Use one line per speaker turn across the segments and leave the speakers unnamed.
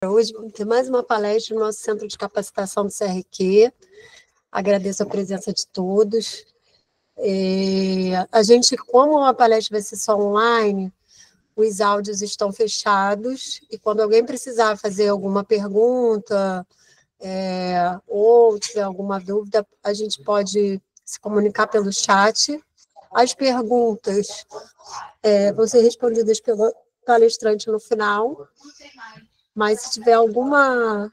Hoje vamos ter mais uma palestra no nosso Centro de Capacitação do CRQ. Agradeço a presença de todos. A gente, como a palestra vai ser só online, os áudios estão fechados, e quando alguém precisar fazer alguma pergunta ou tiver alguma dúvida, a gente pode se comunicar pelo chat. As perguntas vão ser respondidas pelo palestrante no final. Mas se tiver alguma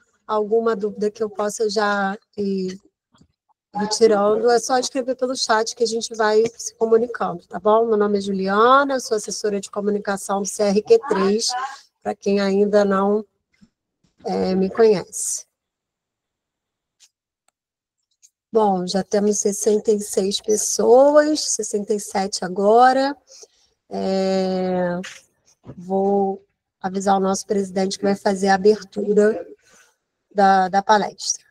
dúvida que eu possa já ir retirando, é só escrever pelo chat que a gente vai se comunicando, tá bom? Meu nome é Juliana, eu sou assessora de comunicação do CRQ3, para quem ainda não me conhece. Bom, já temos 66 pessoas, 67 agora. Vou avisar o nosso presidente que vai fazer a abertura da palestra.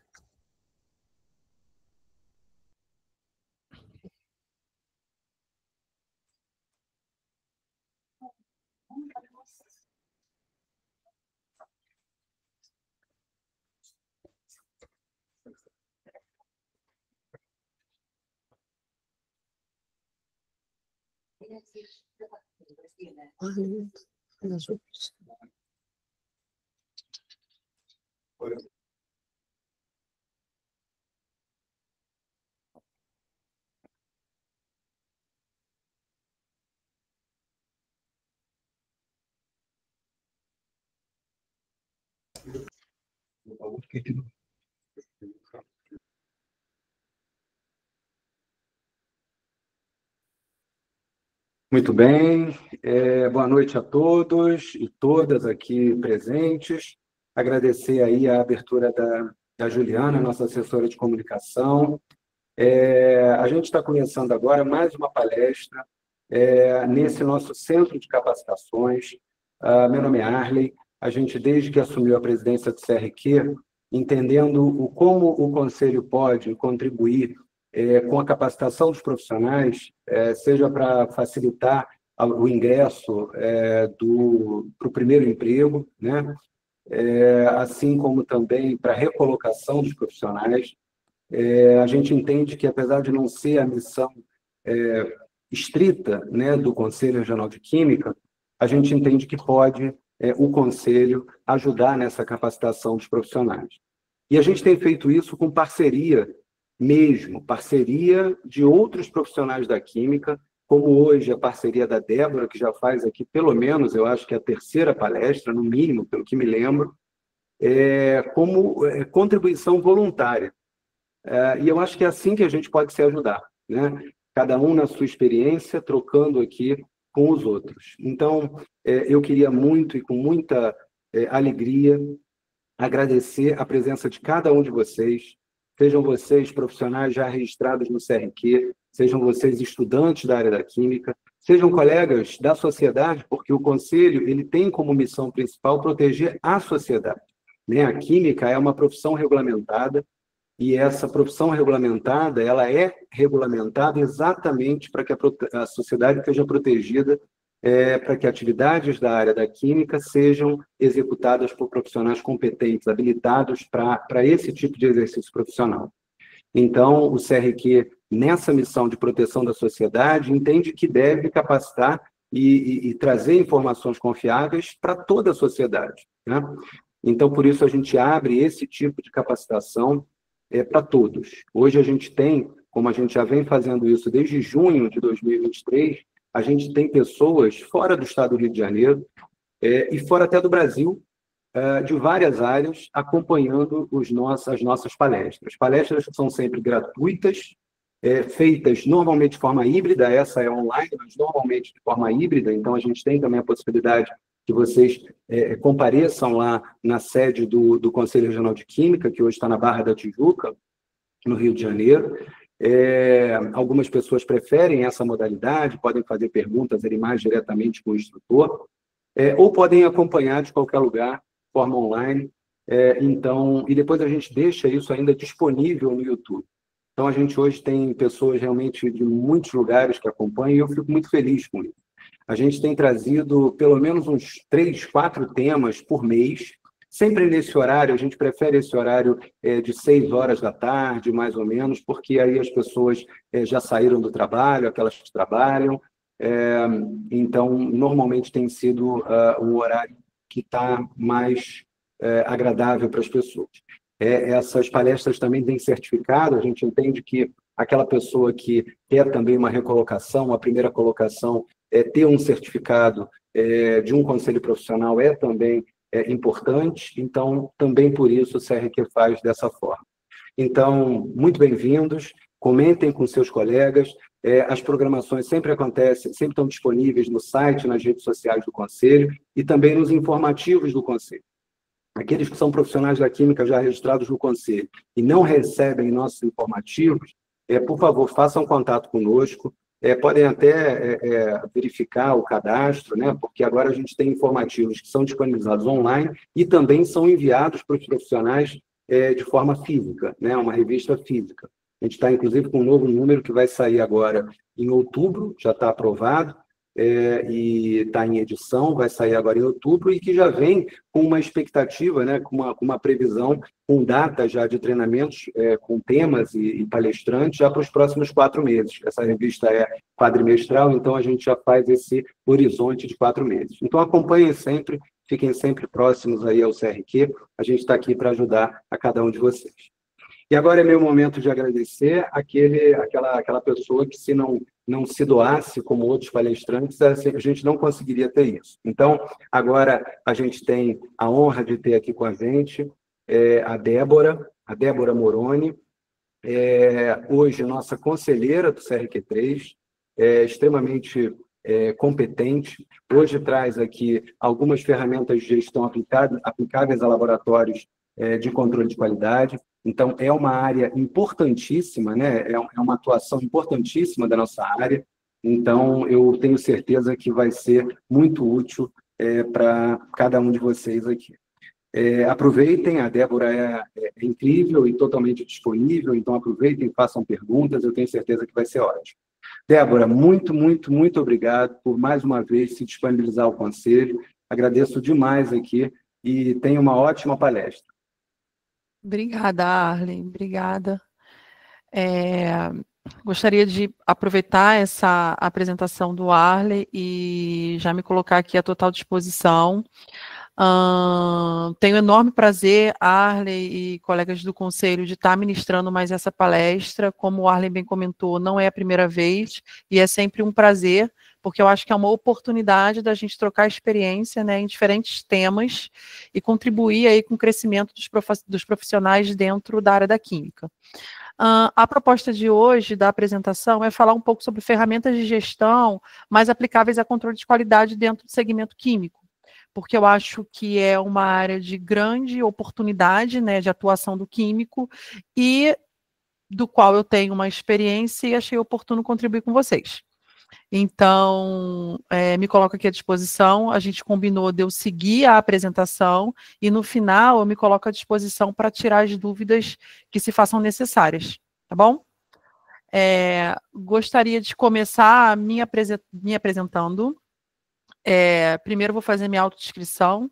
Muito bem, boa noite a todos e todas aqui presentes. Agradecer aí a abertura da Juliana, nossa assessora de comunicação. A gente está começando agora mais uma palestra nesse nosso centro de capacitações. Meu nome é Arley. A gente, desde que assumiu a presidência do CRQ, entendendo como o Conselho pode contribuir com a capacitação dos profissionais, seja para facilitar o ingresso para o primeiro emprego, né? Assim como também para a recolocação dos profissionais. A gente entende que, apesar de não ser a missão estrita, né, do Conselho Regional de Química, a gente entende que pode o Conselho ajudar nessa capacitação dos profissionais. E a gente tem feito isso com parceria de outros profissionais da Química, como hoje a parceria da Débora, que já faz aqui pelo menos, eu acho que a terceira palestra, no mínimo, pelo que me lembro, como contribuição voluntária. E eu acho que é assim que a gente pode se ajudar, né? Cada um na sua experiência, trocando aqui com os outros. Então, eu queria muito e com muita alegria agradecer a presença de cada um de vocês, sejam vocês profissionais já registrados no CRQ, sejam vocês estudantes da área da Química, sejam colegas da sociedade, porque o Conselho ele tem como missão principal proteger a sociedade, né? A Química é uma profissão regulamentada, e essa profissão regulamentada, ela é regulamentada exatamente para que a sociedade seja protegida, para que atividades da área da Química sejam executadas por profissionais competentes, habilitados para esse tipo de exercício profissional. Então, o CRQ, nessa missão de proteção da sociedade, entende que deve capacitar e trazer informações confiáveis para toda a sociedade, né? Então, por isso, a gente abre esse tipo de capacitação para todos. Hoje a gente tem, como a gente já vem fazendo isso desde junho de 2023, a gente tem pessoas fora do estado do Rio de Janeiro e fora até do Brasil, de várias áreas, acompanhando as nossas palestras. Palestras que são sempre gratuitas, feitas normalmente de forma híbrida, essa é online, mas normalmente de forma híbrida, então a gente tem também a possibilidade que vocês compareçam lá na sede do Conselho Regional de Química, que hoje está na Barra da Tijuca, no Rio de Janeiro. Algumas pessoas preferem essa modalidade, podem fazer perguntas ali mais diretamente com o instrutor, ou podem acompanhar de qualquer lugar, de forma online. E depois a gente deixa isso ainda disponível no YouTube. Então, a gente hoje tem pessoas realmente de muitos lugares que acompanham, e eu fico muito feliz com isso. A gente tem trazido pelo menos uns 3, 4 temas por mês, sempre nesse horário, a gente prefere esse horário de 6 horas da tarde, mais ou menos, porque aí as pessoas já saíram do trabalho, aquelas que trabalham, então, normalmente tem sido um horário que está mais agradável para as pessoas. Essas palestras também têm certificado, a gente entende que aquela pessoa que quer também uma recolocação, a primeira colocação, ter um certificado de um conselho profissional também importante, então, também por isso o CRQ faz dessa forma. Então, muito bem-vindos, comentem com seus colegas, as programações sempre acontecem, sempre estão disponíveis no site, nas redes sociais do Conselho e também nos informativos do Conselho. Aqueles que são profissionais da Química já registrados no Conselho e não recebem nossos informativos, por favor, façam contato conosco, podem até verificar o cadastro, né, porque agora a gente tem informativos que são disponibilizados online e também são enviados para os profissionais de forma física, né, uma revista física. A gente está, inclusive, com um novo número que vai sair agora em outubro, já está aprovado, e está em edição, vai sair agora em outubro, e que já vem com uma expectativa, né, com uma previsão, com data já de treinamentos, com temas e palestrantes, já para os próximos 4 meses. Essa revista é quadrimestral, então a gente já faz esse horizonte de 4 meses. Então, acompanhem sempre, fiquem sempre próximos aí ao CRQ, a gente está aqui para ajudar a cada um de vocês. E agora é meu momento de agradecer aquela pessoa que, se não se doasse como outros palestrantes, a gente não conseguiria ter isso. Então, agora a gente tem a honra de ter aqui com a gente a Débora Moroni, hoje nossa conselheira do CRQ3, extremamente competente. Hoje traz aqui algumas ferramentas de gestão aplicáveis a laboratórios de controle de qualidade. Então, é uma área importantíssima, né? É uma atuação importantíssima da nossa área. Então, eu tenho certeza que vai ser muito útil para cada um de vocês aqui. Aproveitem, a Débora é incrível e totalmente disponível, então aproveitem, façam perguntas, eu tenho certeza que vai ser ótimo. Débora, muito, muito, muito obrigado por mais uma vez se disponibilizar ao Conselho. Agradeço demais aqui e tenha uma ótima palestra.
Obrigada, Arlen, obrigada. Gostaria de aproveitar essa apresentação do Arlen e já me colocar aqui à total disposição. Tenho enorme prazer, Arlen e colegas do Conselho, de estar ministrando mais essa palestra. Como o Arlen bem comentou, não é a primeira vez e é sempre um prazer, porque eu acho que é uma oportunidade da gente trocar experiência, né, em diferentes temas e contribuir aí com o crescimento dos profissionais dentro da área da química. A proposta de hoje da apresentação é falar um pouco sobre ferramentas de gestão mais aplicáveis a controle de qualidade dentro do segmento químico, porque eu acho que é uma área de grande oportunidade, né, de atuação do químico e do qual eu tenho uma experiência e achei oportuno contribuir com vocês. Então, me coloco aqui à disposição, a gente combinou de eu seguir a apresentação e no final eu me coloco à disposição para tirar as dúvidas que se façam necessárias, tá bom? Gostaria de começar me apresentando. Primeiro vou fazer minha autodescrição.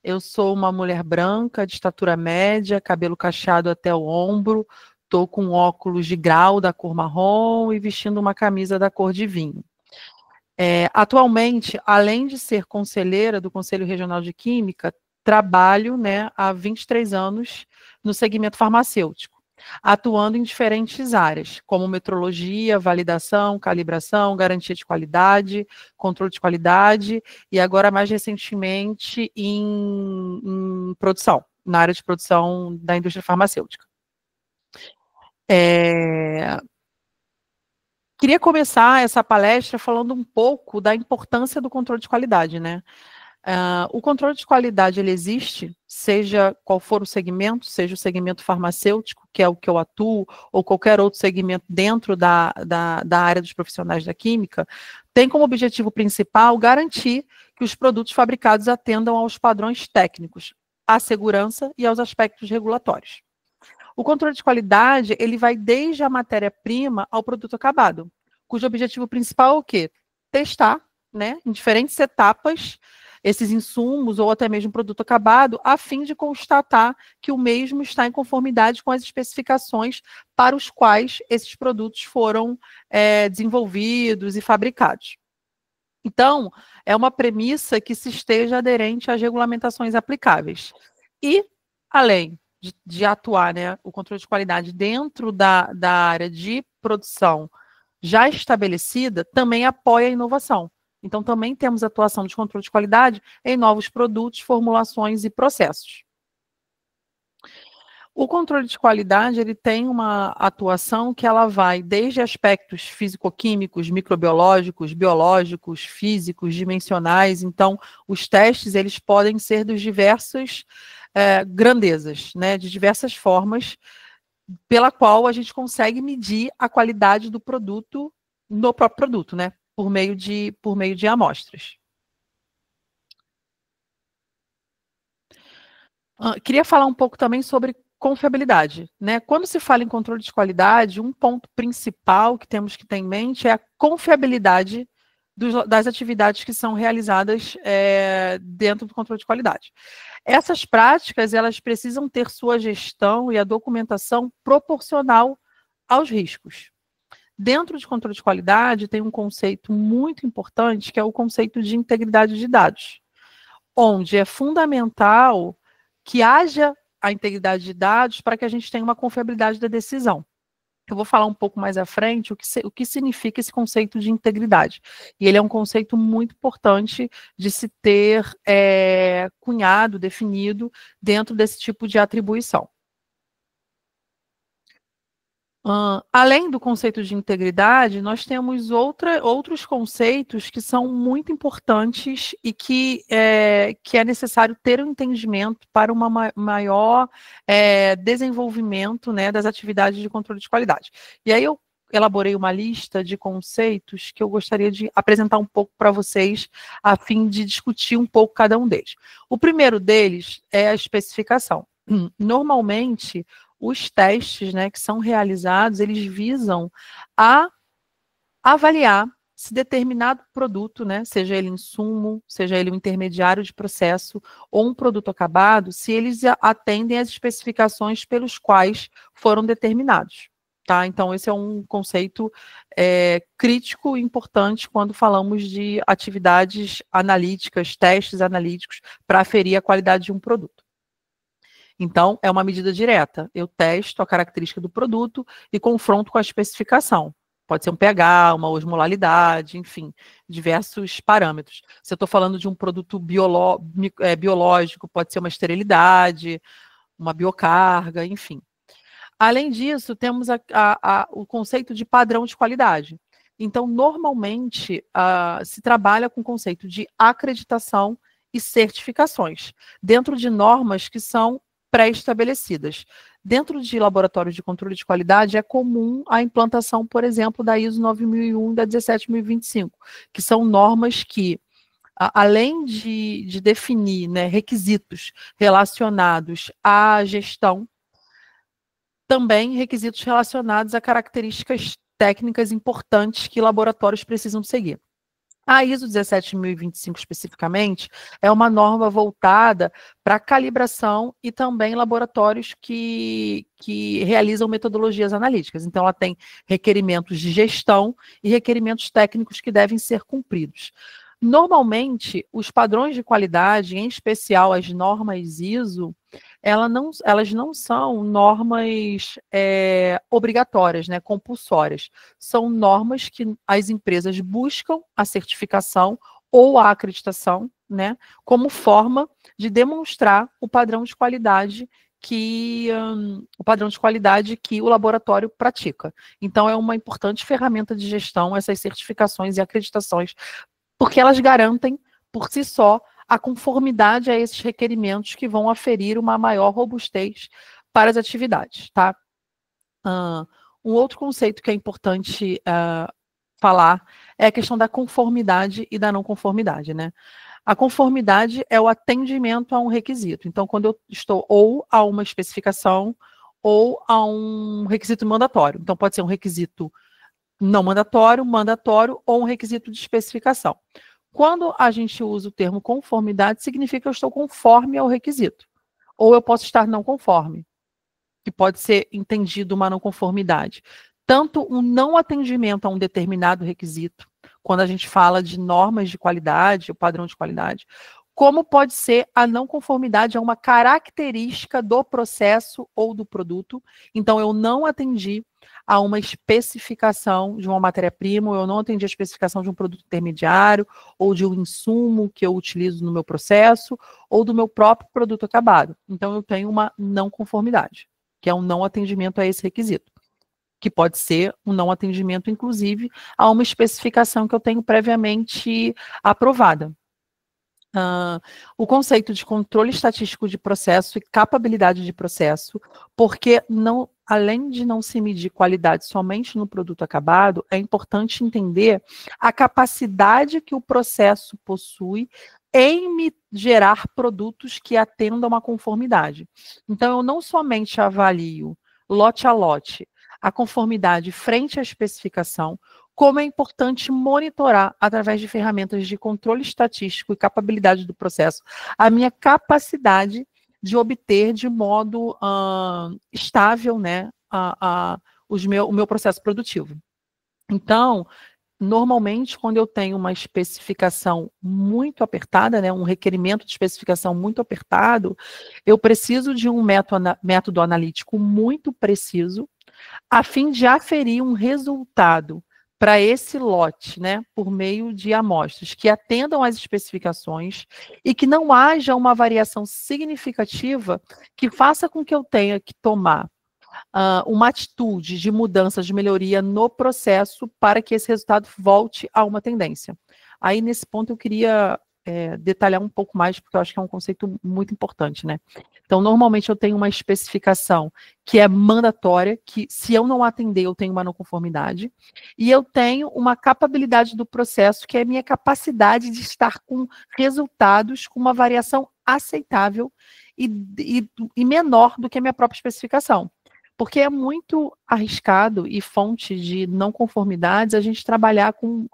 Eu sou uma mulher branca, de estatura média, cabelo cacheado até o ombro, estou com óculos de grau da cor marrom e vestindo uma camisa da cor de vinho. Atualmente, além de ser conselheira do Conselho Regional de Química, trabalho, né, há 23 anos no segmento farmacêutico, atuando em diferentes áreas, como metrologia, validação, calibração, garantia de qualidade, controle de qualidade e agora, mais recentemente, em produção, na área de produção da indústria farmacêutica. Queria começar essa palestra falando um pouco da importância do controle de qualidade, né? O controle de qualidade, ele existe, seja qual for o segmento, seja o segmento farmacêutico, que é o que eu atuo, ou qualquer outro segmento dentro da área dos profissionais da química, tem como objetivo principal garantir que os produtos fabricados atendam aos padrões técnicos, à segurança e aos aspectos regulatórios. O controle de qualidade, ele vai desde a matéria-prima ao produto acabado, cujo objetivo principal é o quê? Testar, né, em diferentes etapas, esses insumos ou até mesmo produto acabado, a fim de constatar que o mesmo está em conformidade com as especificações para os quais esses produtos foram desenvolvidos e fabricados. Então, é uma premissa que se esteja aderente às regulamentações aplicáveis. E, além de atuar, né, o controle de qualidade dentro da área de produção já estabelecida, também apoia a inovação. Então, também temos atuação de controle de qualidade em novos produtos, formulações e processos. O controle de qualidade, ele tem uma atuação que ela vai desde aspectos físico-químicos, microbiológicos, biológicos, físicos, dimensionais. Então, os testes, eles podem ser dos diversas grandezas, né, de diversas formas, pela qual a gente consegue medir a qualidade do produto, no próprio produto, né, por meio de amostras. Queria falar um pouco também sobre confiabilidade, né? Quando se fala em controle de qualidade, um ponto principal que temos que ter em mente é a confiabilidade das atividades que são realizadas dentro do controle de qualidade. Essas práticas, elas precisam ter sua gestão e a documentação proporcional aos riscos. Dentro de controle de qualidade, tem um conceito muito importante, que é o conceito de integridade de dados, onde é fundamental que haja a integridade de dados para que a gente tenha uma confiabilidade da decisão. Eu vou falar um pouco mais à frente o que significa esse conceito de integridade. E ele é um conceito muito importante de se ter cunhado, definido dentro desse tipo de atribuição. Além do conceito de integridade, nós temos outros conceitos que são muito importantes e que é necessário ter um entendimento para um maior desenvolvimento, né, das atividades de controle de qualidade. E aí eu elaborei uma lista de conceitos que eu gostaria de apresentar um pouco para vocês, a fim de discutir um pouco cada um deles. O primeiro deles é a especificação. Normalmente, os testes, né, que são realizados, eles visam a avaliar se determinado produto, né, seja ele insumo, seja ele um intermediário de processo ou um produto acabado, se eles atendem às especificações pelos quais foram determinados. Tá? Então, esse é um conceito crítico e importante quando falamos de atividades analíticas, testes analíticos, para aferir a qualidade de um produto. Então, é uma medida direta. Eu testo a característica do produto e confronto com a especificação. Pode ser um pH, uma osmolaridade, enfim, diversos parâmetros. Se eu estou falando de um produto biológico, pode ser uma esterilidade, uma biocarga, enfim. Além disso, temos o conceito de padrão de qualidade. Então, normalmente, se trabalha com o conceito de acreditação e certificações, dentro de normas que são pré-estabelecidas. Dentro de laboratórios de controle de qualidade, é comum a implantação, por exemplo, da ISO 9001 e da 17025, que são normas que, além de definir, né, requisitos relacionados à gestão, também requisitos relacionados a características técnicas importantes que laboratórios precisam seguir. A ISO 17025, especificamente, é uma norma voltada para calibração e também laboratórios que realizam metodologias analíticas. Então, ela tem requerimentos de gestão e requerimentos técnicos que devem ser cumpridos. Normalmente, os padrões de qualidade, em especial as normas ISO, elas não são normas obrigatórias, né, compulsórias. São normas que as empresas buscam a certificação ou a acreditação, né, como forma de demonstrar o padrão de qualidade que o laboratório pratica. Então, é uma importante ferramenta de gestão, essas certificações e acreditações, porque elas garantem, por si só, a conformidade a esses requerimentos que vão aferir uma maior robustez para as atividades. Tá? Um outro conceito que é importante falar é a questão da conformidade e da não conformidade. Né? A conformidade é o atendimento a um requisito. Então, quando eu estou ou a uma especificação ou a um requisito mandatório. Então, pode ser um requisito não mandatório, mandatório ou um requisito de especificação. Quando a gente usa o termo conformidade, significa que eu estou conforme ao requisito. Ou eu posso estar não conforme, que pode ser entendido uma não conformidade. Tanto um não atendimento a um determinado requisito, quando a gente fala de normas de qualidade, o padrão de qualidade, como pode ser a não conformidade a uma característica do processo ou do produto. Então, eu não atendi a uma especificação de uma matéria-prima, eu não atendi a especificação de um produto intermediário, ou de um insumo que eu utilizo no meu processo, ou do meu próprio produto acabado. Então, eu tenho uma não conformidade, que é um não atendimento a esse requisito, que pode ser um não atendimento, inclusive, a uma especificação que eu tenho previamente aprovada. O conceito de controle estatístico de processo e capabilidade de processo, porque não, além de não se medir qualidade somente no produto acabado, é importante entender a capacidade que o processo possui em me gerar produtos que atendam à conformidade. Então, eu não somente avalio lote a lote a conformidade frente à especificação, como é importante monitorar, através de ferramentas de controle estatístico e capabilidade do processo, a minha capacidade de obter de modo estável, né, o meu processo produtivo. Então, normalmente, quando eu tenho uma especificação muito apertada, né, um requerimento de especificação muito apertado, eu preciso de um método analítico muito preciso, a fim de aferir um resultado para esse lote, né, por meio de amostras que atendam às especificações e que não haja uma variação significativa que faça com que eu tenha que tomar uma atitude de mudança, de melhoria no processo para que esse resultado volte a uma tendência. Aí, nesse ponto, eu queria detalhar um pouco mais, porque eu acho que é um conceito muito importante, né? Então, normalmente, eu tenho uma especificação que é mandatória, que se eu não atender, eu tenho uma não conformidade, e eu tenho uma capabilidade do processo, que é a minha capacidade de estar com resultados com uma variação aceitável e menor do que a minha própria especificação. Porque é muito arriscado e fonte de não conformidades a gente trabalhar com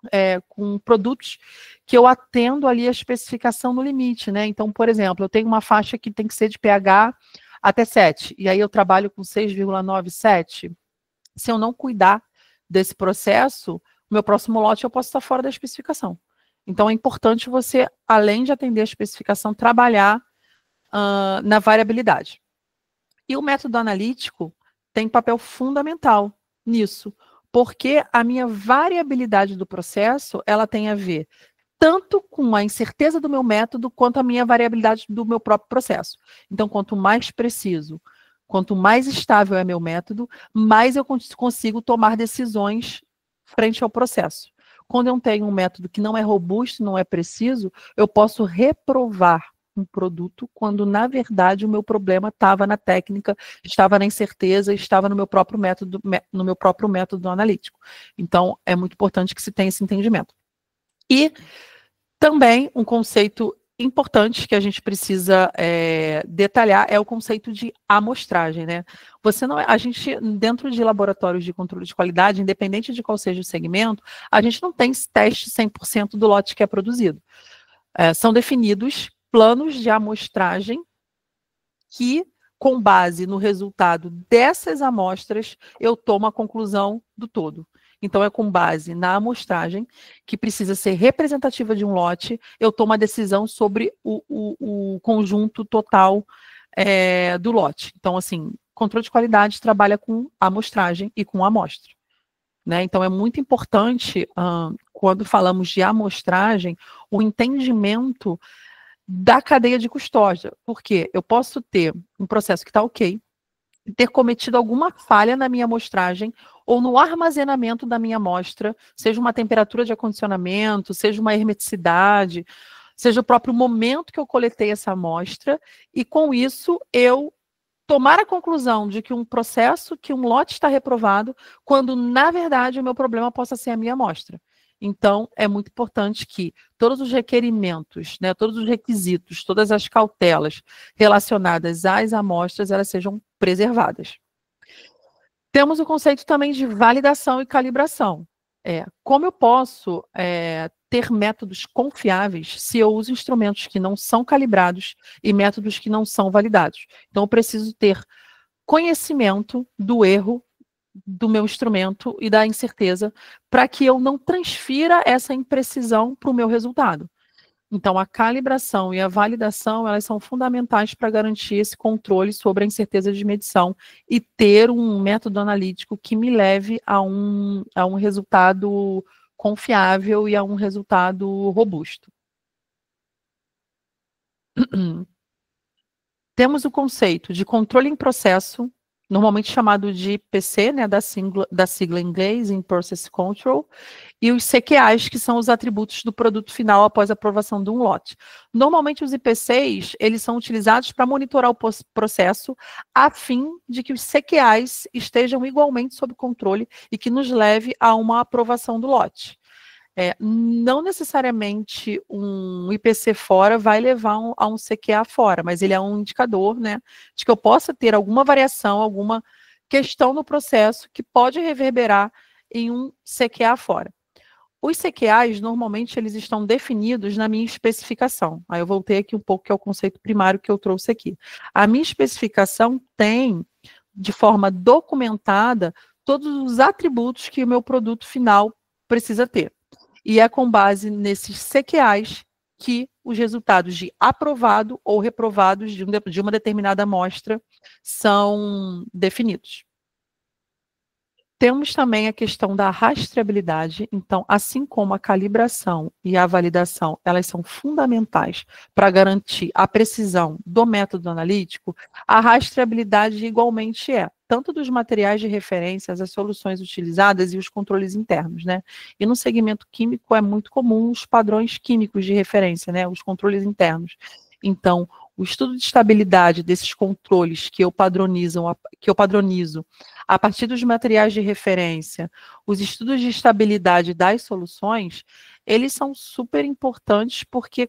produtos que eu atendo ali a especificação no limite, né? Então, por exemplo, eu tenho uma faixa que tem que ser de pH até 7, e aí eu trabalho com 6,97. Se eu não cuidar desse processo, o meu próximo lote eu posso estar fora da especificação. Então, é importante você, além de atender a especificação, trabalhar na variabilidade. E o método analítico tem papel fundamental nisso, porque a minha variabilidade do processo, ela tem a ver tanto com a incerteza do meu método, quanto a minha variabilidade do meu próprio processo. Então, quanto mais preciso, quanto mais estável é meu método, mais eu consigo tomar decisões frente ao processo. Quando eu tenho um método que não é robusto, não é preciso, eu posso reprovar um produto, quando, na verdade, o meu problema estava na técnica, estava na incerteza, estava no meu próprio método analítico. Então, é muito importante que se tenha esse entendimento. E também um conceito importante que a gente precisa detalhar é o conceito de amostragem, né? A gente, dentro de laboratórios de controle de qualidade, independente de qual seja o segmento, a gente não tem teste 100% do lote que é produzido. São definidos planos de amostragem que, com base no resultado dessas amostras, eu tomo a conclusão do todo. Então, é com base na amostragem, que precisa ser representativa de um lote, eu tomo a decisão sobre o conjunto total do lote. Então, assim, controle de qualidade trabalha com amostragem e com amostra. Né? Então, é muito importante, quando falamos de amostragem, o entendimento da cadeia de custódia, porque eu posso ter um processo que está ok, ter cometido alguma falha na minha amostragem ou no armazenamento da minha amostra, seja uma temperatura de acondicionamento, seja uma hermeticidade, seja o próprio momento que eu coletei essa amostra, e com isso eu tomar a conclusão de que um processo, que um lote está reprovado, quando na verdade o meu problema possa ser a minha amostra. Então, é muito importante que todos os requerimentos, né, todos os requisitos, todas as cautelas relacionadas às amostras, elas sejam preservadas. Temos o conceito também de validação e calibração. Como eu posso ter métodos confiáveis se eu uso instrumentos que não são calibrados e métodos que não são validados. Então, eu preciso ter conhecimento do erro do meu instrumento e da incerteza para que eu não transfira essa imprecisão para o meu resultado. Então, a calibração e a validação, elas são fundamentais para garantir esse controle sobre a incerteza de medição e ter um método analítico que me leve a um resultado confiável e a um resultado robusto. Temos o conceito de controle em processo, normalmente chamado de IPC, né, da sigla em inglês, in Process Control, e os CQAs, que são os atributos do produto final após a aprovação de um lote. Normalmente os IPCs, eles são utilizados para monitorar o processo, a fim de que os CQAs estejam igualmente sob controle e que nos leve a uma aprovação do lote. Não necessariamente um IPC fora vai levar a um CQA fora, mas ele é um indicador, né, de que eu possa ter alguma variação, alguma questão no processo que pode reverberar em um CQA fora. Os CQAs, normalmente, eles estão definidos na minha especificação. Aí eu voltei aqui um pouco, que é o conceito primário que eu trouxe aqui. A minha especificação tem, de forma documentada, todos os atributos que o meu produto final precisa ter. E é com base nesses CQAs que os resultados de aprovado ou reprovados de uma determinada amostra são definidos. Temos também a questão da rastreabilidade. Então, assim como a calibração e a validação, elas são fundamentais para garantir a precisão do método analítico, a rastreabilidade igualmente tanto dos materiais de referência, as soluções utilizadas e os controles internos, né? E no segmento químico é muito comum os padrões químicos de referência, né? Os controles internos. Então, o estudo de estabilidade desses controles que eu padronizo a partir dos materiais de referência, os estudos de estabilidade das soluções, eles são super importantes porque,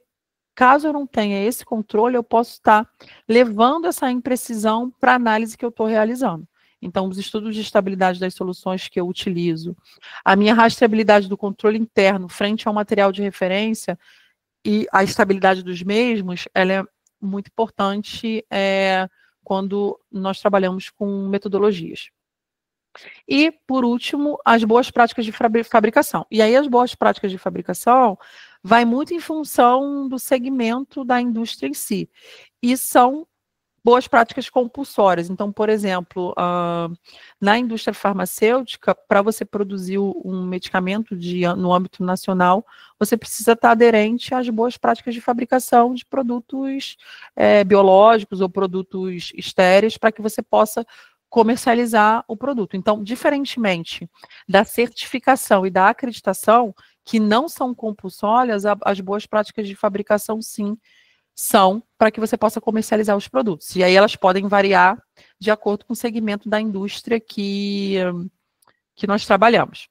caso eu não tenha esse controle, eu posso estar levando essa imprecisão para a análise que eu estou realizando. Então, os estudos de estabilidade das soluções que eu utilizo, a minha rastreabilidade do controle interno frente ao material de referência e a estabilidade dos mesmos, ela é muito importante quando nós trabalhamos com metodologias. E, por último, as boas práticas de fabricação. E aí, as boas práticas de fabricação vai muito em função do segmento da indústria em si. E são boas práticas compulsórias. Então, por exemplo, na indústria farmacêutica, para você produzir um medicamento no âmbito nacional, você precisa estar aderente às boas práticas de fabricação de produtos biológicos ou produtos estéreis, para que você possa comercializar o produto. Então, diferentemente da certificação e da acreditação, que não são compulsórias, as boas práticas de fabricação, sim, são para que você possa comercializar os produtos. E aí elas podem variar de acordo com o segmento da indústria que nós trabalhamos.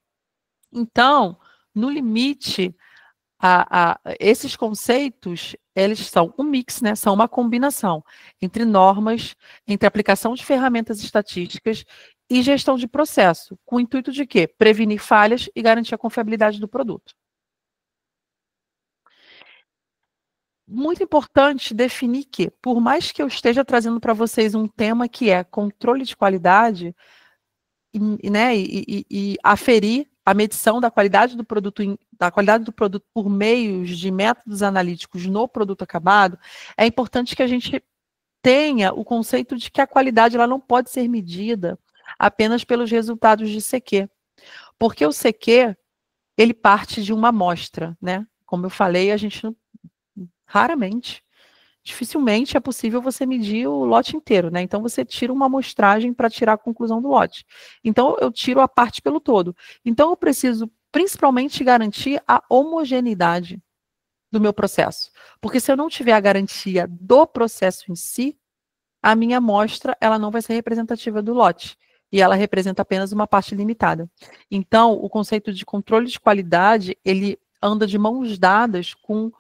Então, no limite, esses conceitos, eles são um mix, né? São uma combinação entre normas, entre aplicação de ferramentas estatísticas e gestão de processo, com o intuito de quê? Prevenir falhas e garantir a confiabilidade do produto. Muito importante definir que, por mais que eu esteja trazendo para vocês um tema que é controle de qualidade, né, e aferir a medição da qualidade do produto por meios de métodos analíticos no produto acabado, é importante que a gente tenha o conceito de que a qualidade ela não pode ser medida apenas pelos resultados de CQ. Porque o CQ, ele parte de uma amostra, né? Como eu falei, a gente não dificilmente é possível você medir o lote inteiro, né? Então, você tira uma amostragem para tirar a conclusão do lote. Então, eu tiro a parte pelo todo. Então, eu preciso, principalmente, garantir a homogeneidade do meu processo. Porque se eu não tiver a garantia do processo em si, a minha amostra, ela não vai ser representativa do lote. E ela representa apenas uma parte limitada. Então, o conceito de controle de qualidade, ele anda de mãos dadas com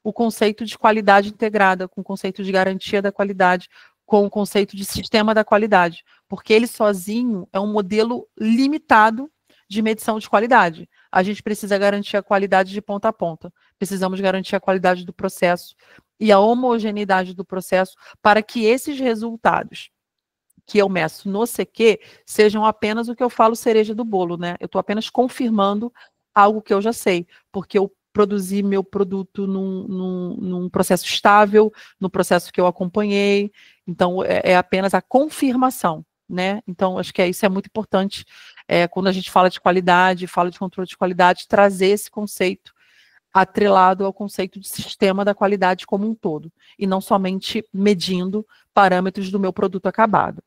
o conceito de qualidade integrada, com o conceito de garantia da qualidade, com o conceito de sistema da qualidade, porque ele sozinho é um modelo limitado de medição de qualidade. A gente precisa garantir a qualidade de ponta a ponta, precisamos garantir a qualidade do processo e a homogeneidade do processo para que esses resultados que eu meço no CQ sejam apenas o que eu falo cereja do bolo, né? Eu estou apenas confirmando algo que eu já sei, porque eu produzi meu produto num processo estável, no processo que eu acompanhei, então é apenas a confirmação, né? Então, acho que isso é muito importante, quando a gente fala de qualidade, fala de controle de qualidade, trazer esse conceito atrelado ao conceito de sistema da qualidade como um todo, e não somente medindo parâmetros do meu produto acabado.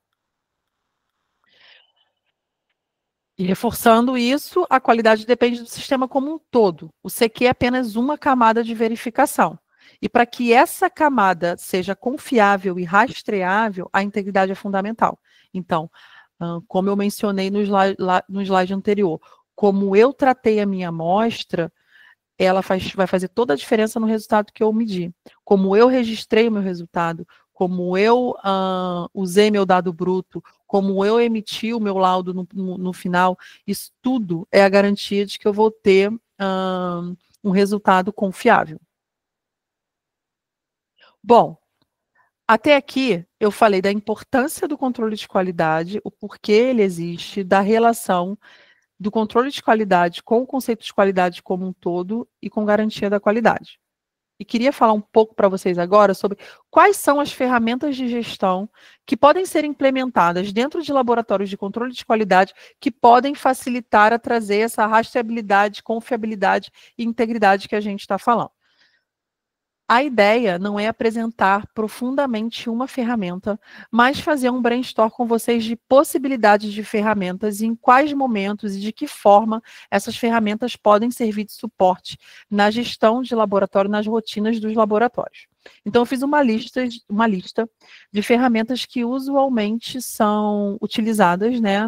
E reforçando isso, a qualidade depende do sistema como um todo. O CQ é apenas uma camada de verificação. E para que essa camada seja confiável e rastreável, a integridade é fundamental. Então, como eu mencionei no slide anterior, como eu tratei a minha amostra, ela vai fazer toda a diferença no resultado que eu medi. Como eu registrei o meu resultado, como eu usei meu dado bruto, como eu emiti o meu laudo no final, isso tudo é a garantia de que eu vou ter um resultado confiável. Bom, até aqui eu falei da importância do controle de qualidade, o porquê ele existe, da relação do controle de qualidade com o conceito de qualidade como um todo e com garantia da qualidade. E queria falar um pouco para vocês agora sobre quais são as ferramentas de gestão que podem ser implementadas dentro de laboratórios de controle de qualidade que podem facilitar a trazer essa rastreabilidade, confiabilidade e integridade que a gente está falando. A ideia não é apresentar profundamente uma ferramenta, mas fazer um brainstorm com vocês de possibilidades de ferramentas e em quais momentos e de que forma essas ferramentas podem servir de suporte na gestão de laboratório, nas rotinas dos laboratórios. Então, eu fiz uma lista de ferramentas que usualmente são utilizadas, né,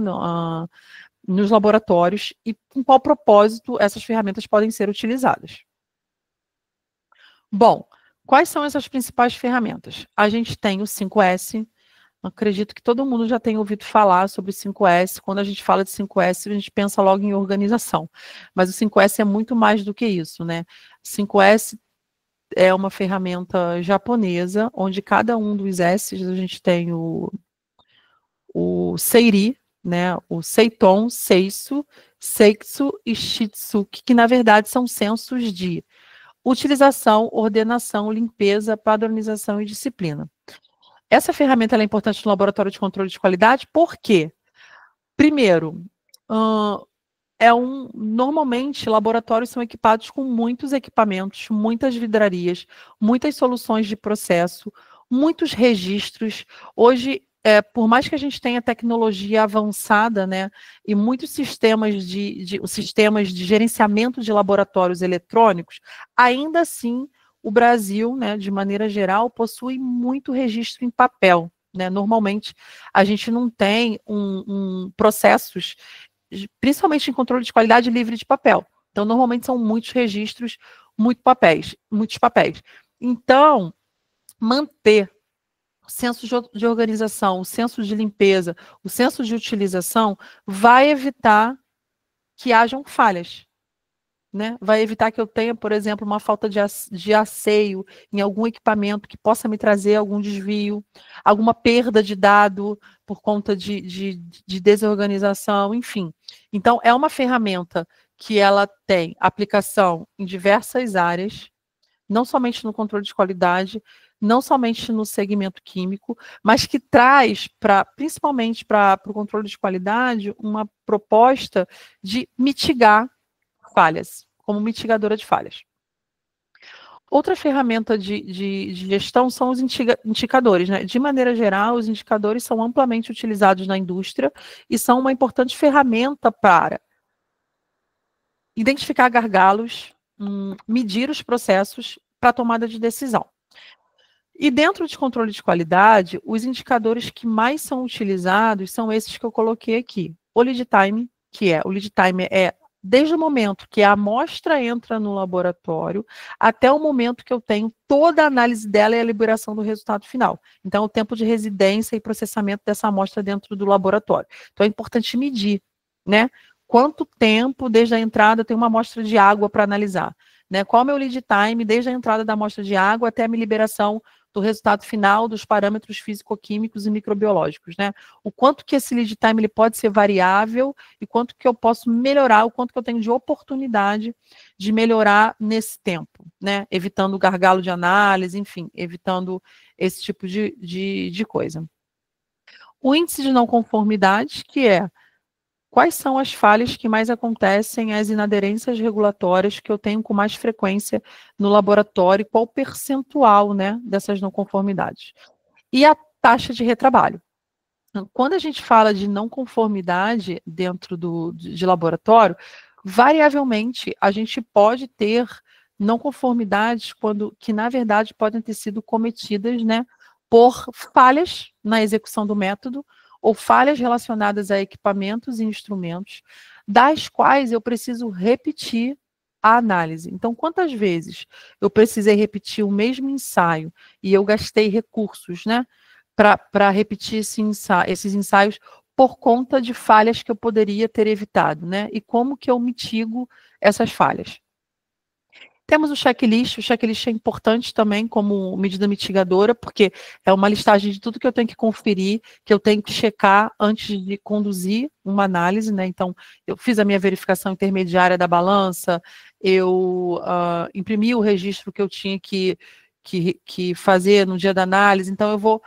nos laboratórios e com qual propósito essas ferramentas podem ser utilizadas. Bom, quais são essas principais ferramentas? A gente tem o 5S, acredito que todo mundo já tem ouvido falar sobre o 5S. Quando a gente fala de 5S, a gente pensa logo em organização, mas o 5S é muito mais do que isso, né? 5S é uma ferramenta japonesa, onde cada um dos S's, a gente tem o Seiri, né? O Seiton, Seisu, Seitsu e Shitsuki, que na verdade são sensos de utilização, ordenação, limpeza, padronização e disciplina. Essa ferramenta é importante no laboratório de controle de qualidade, por quê? Primeiro, normalmente laboratórios são equipados com muitos equipamentos, muitas vidrarias, muitas soluções de processo, muitos registros. Hoje, por mais que a gente tenha tecnologia avançada, né, e muitos sistemas de gerenciamento de laboratórios eletrônicos, ainda assim, o Brasil, né, de maneira geral, possui muito registro em papel, né? Normalmente, a gente não tem processos, principalmente em controle de qualidade, livre de papel. Então, normalmente são muitos registros, muitos papéis. Então, manter o senso de organização, o senso de limpeza, o senso de utilização, vai evitar que hajam falhas, né? Vai evitar que eu tenha, por exemplo, uma falta de asseio em algum equipamento que possa me trazer algum desvio, alguma perda de dado por conta de desorganização, enfim. Então, é uma ferramenta que ela tem aplicação em diversas áreas, não somente no controle de qualidade, não somente no segmento químico, mas que traz, principalmente para o controle de qualidade, uma proposta de mitigar falhas, como mitigadora de falhas. Outra ferramenta de gestão são os indicadores, né? De maneira geral, os indicadores são amplamente utilizados na indústria e são uma importante ferramenta para identificar gargalos, medir os processos para tomada de decisão. E dentro de controle de qualidade, os indicadores que mais são utilizados são esses que eu coloquei aqui. O lead time, o lead time é desde o momento que a amostra entra no laboratório até o momento que eu tenho toda a análise dela e a liberação do resultado final. Então, o tempo de residência e processamento dessa amostra dentro do laboratório. Então, é importante medir, né? quanto tempo desde a entrada tem uma amostra de água para analisar, né? Qual é o meu lead time desde a entrada da amostra de água até a minha liberação do resultado final dos parâmetros físico-químicos e microbiológicos, né? O quanto que esse lead time ele pode ser variável e quanto que eu posso melhorar, o quanto que eu tenho de oportunidade de melhorar nesse tempo, né? Evitando o gargalo de análise, enfim, evitando esse tipo de coisa. O índice de não conformidade, que é quais são as falhas que mais acontecem, as inaderências regulatórias que eu tenho com mais frequência no laboratório, qual o percentual, né, dessas não conformidades. E a taxa de retrabalho. Quando a gente fala de não conformidade dentro de laboratório, variavelmente a gente pode ter não conformidades que na verdade podem ter sido cometidas, né, por falhas na execução do método, ou falhas relacionadas a equipamentos e instrumentos, das quais eu preciso repetir a análise. Então, quantas vezes eu precisei repetir o mesmo ensaio e eu gastei recursos, né, para repetir esses ensaios por conta de falhas que eu poderia ter evitado, né? E como que eu mitigo essas falhas? Temos o checklist é importante também como medida mitigadora, porque é uma listagem de tudo que eu tenho que conferir, que eu tenho que checar antes de conduzir uma análise, né? Então, eu fiz a minha verificação intermediária da balança, eu imprimi o registro que eu tinha que fazer no dia da análise, então eu vou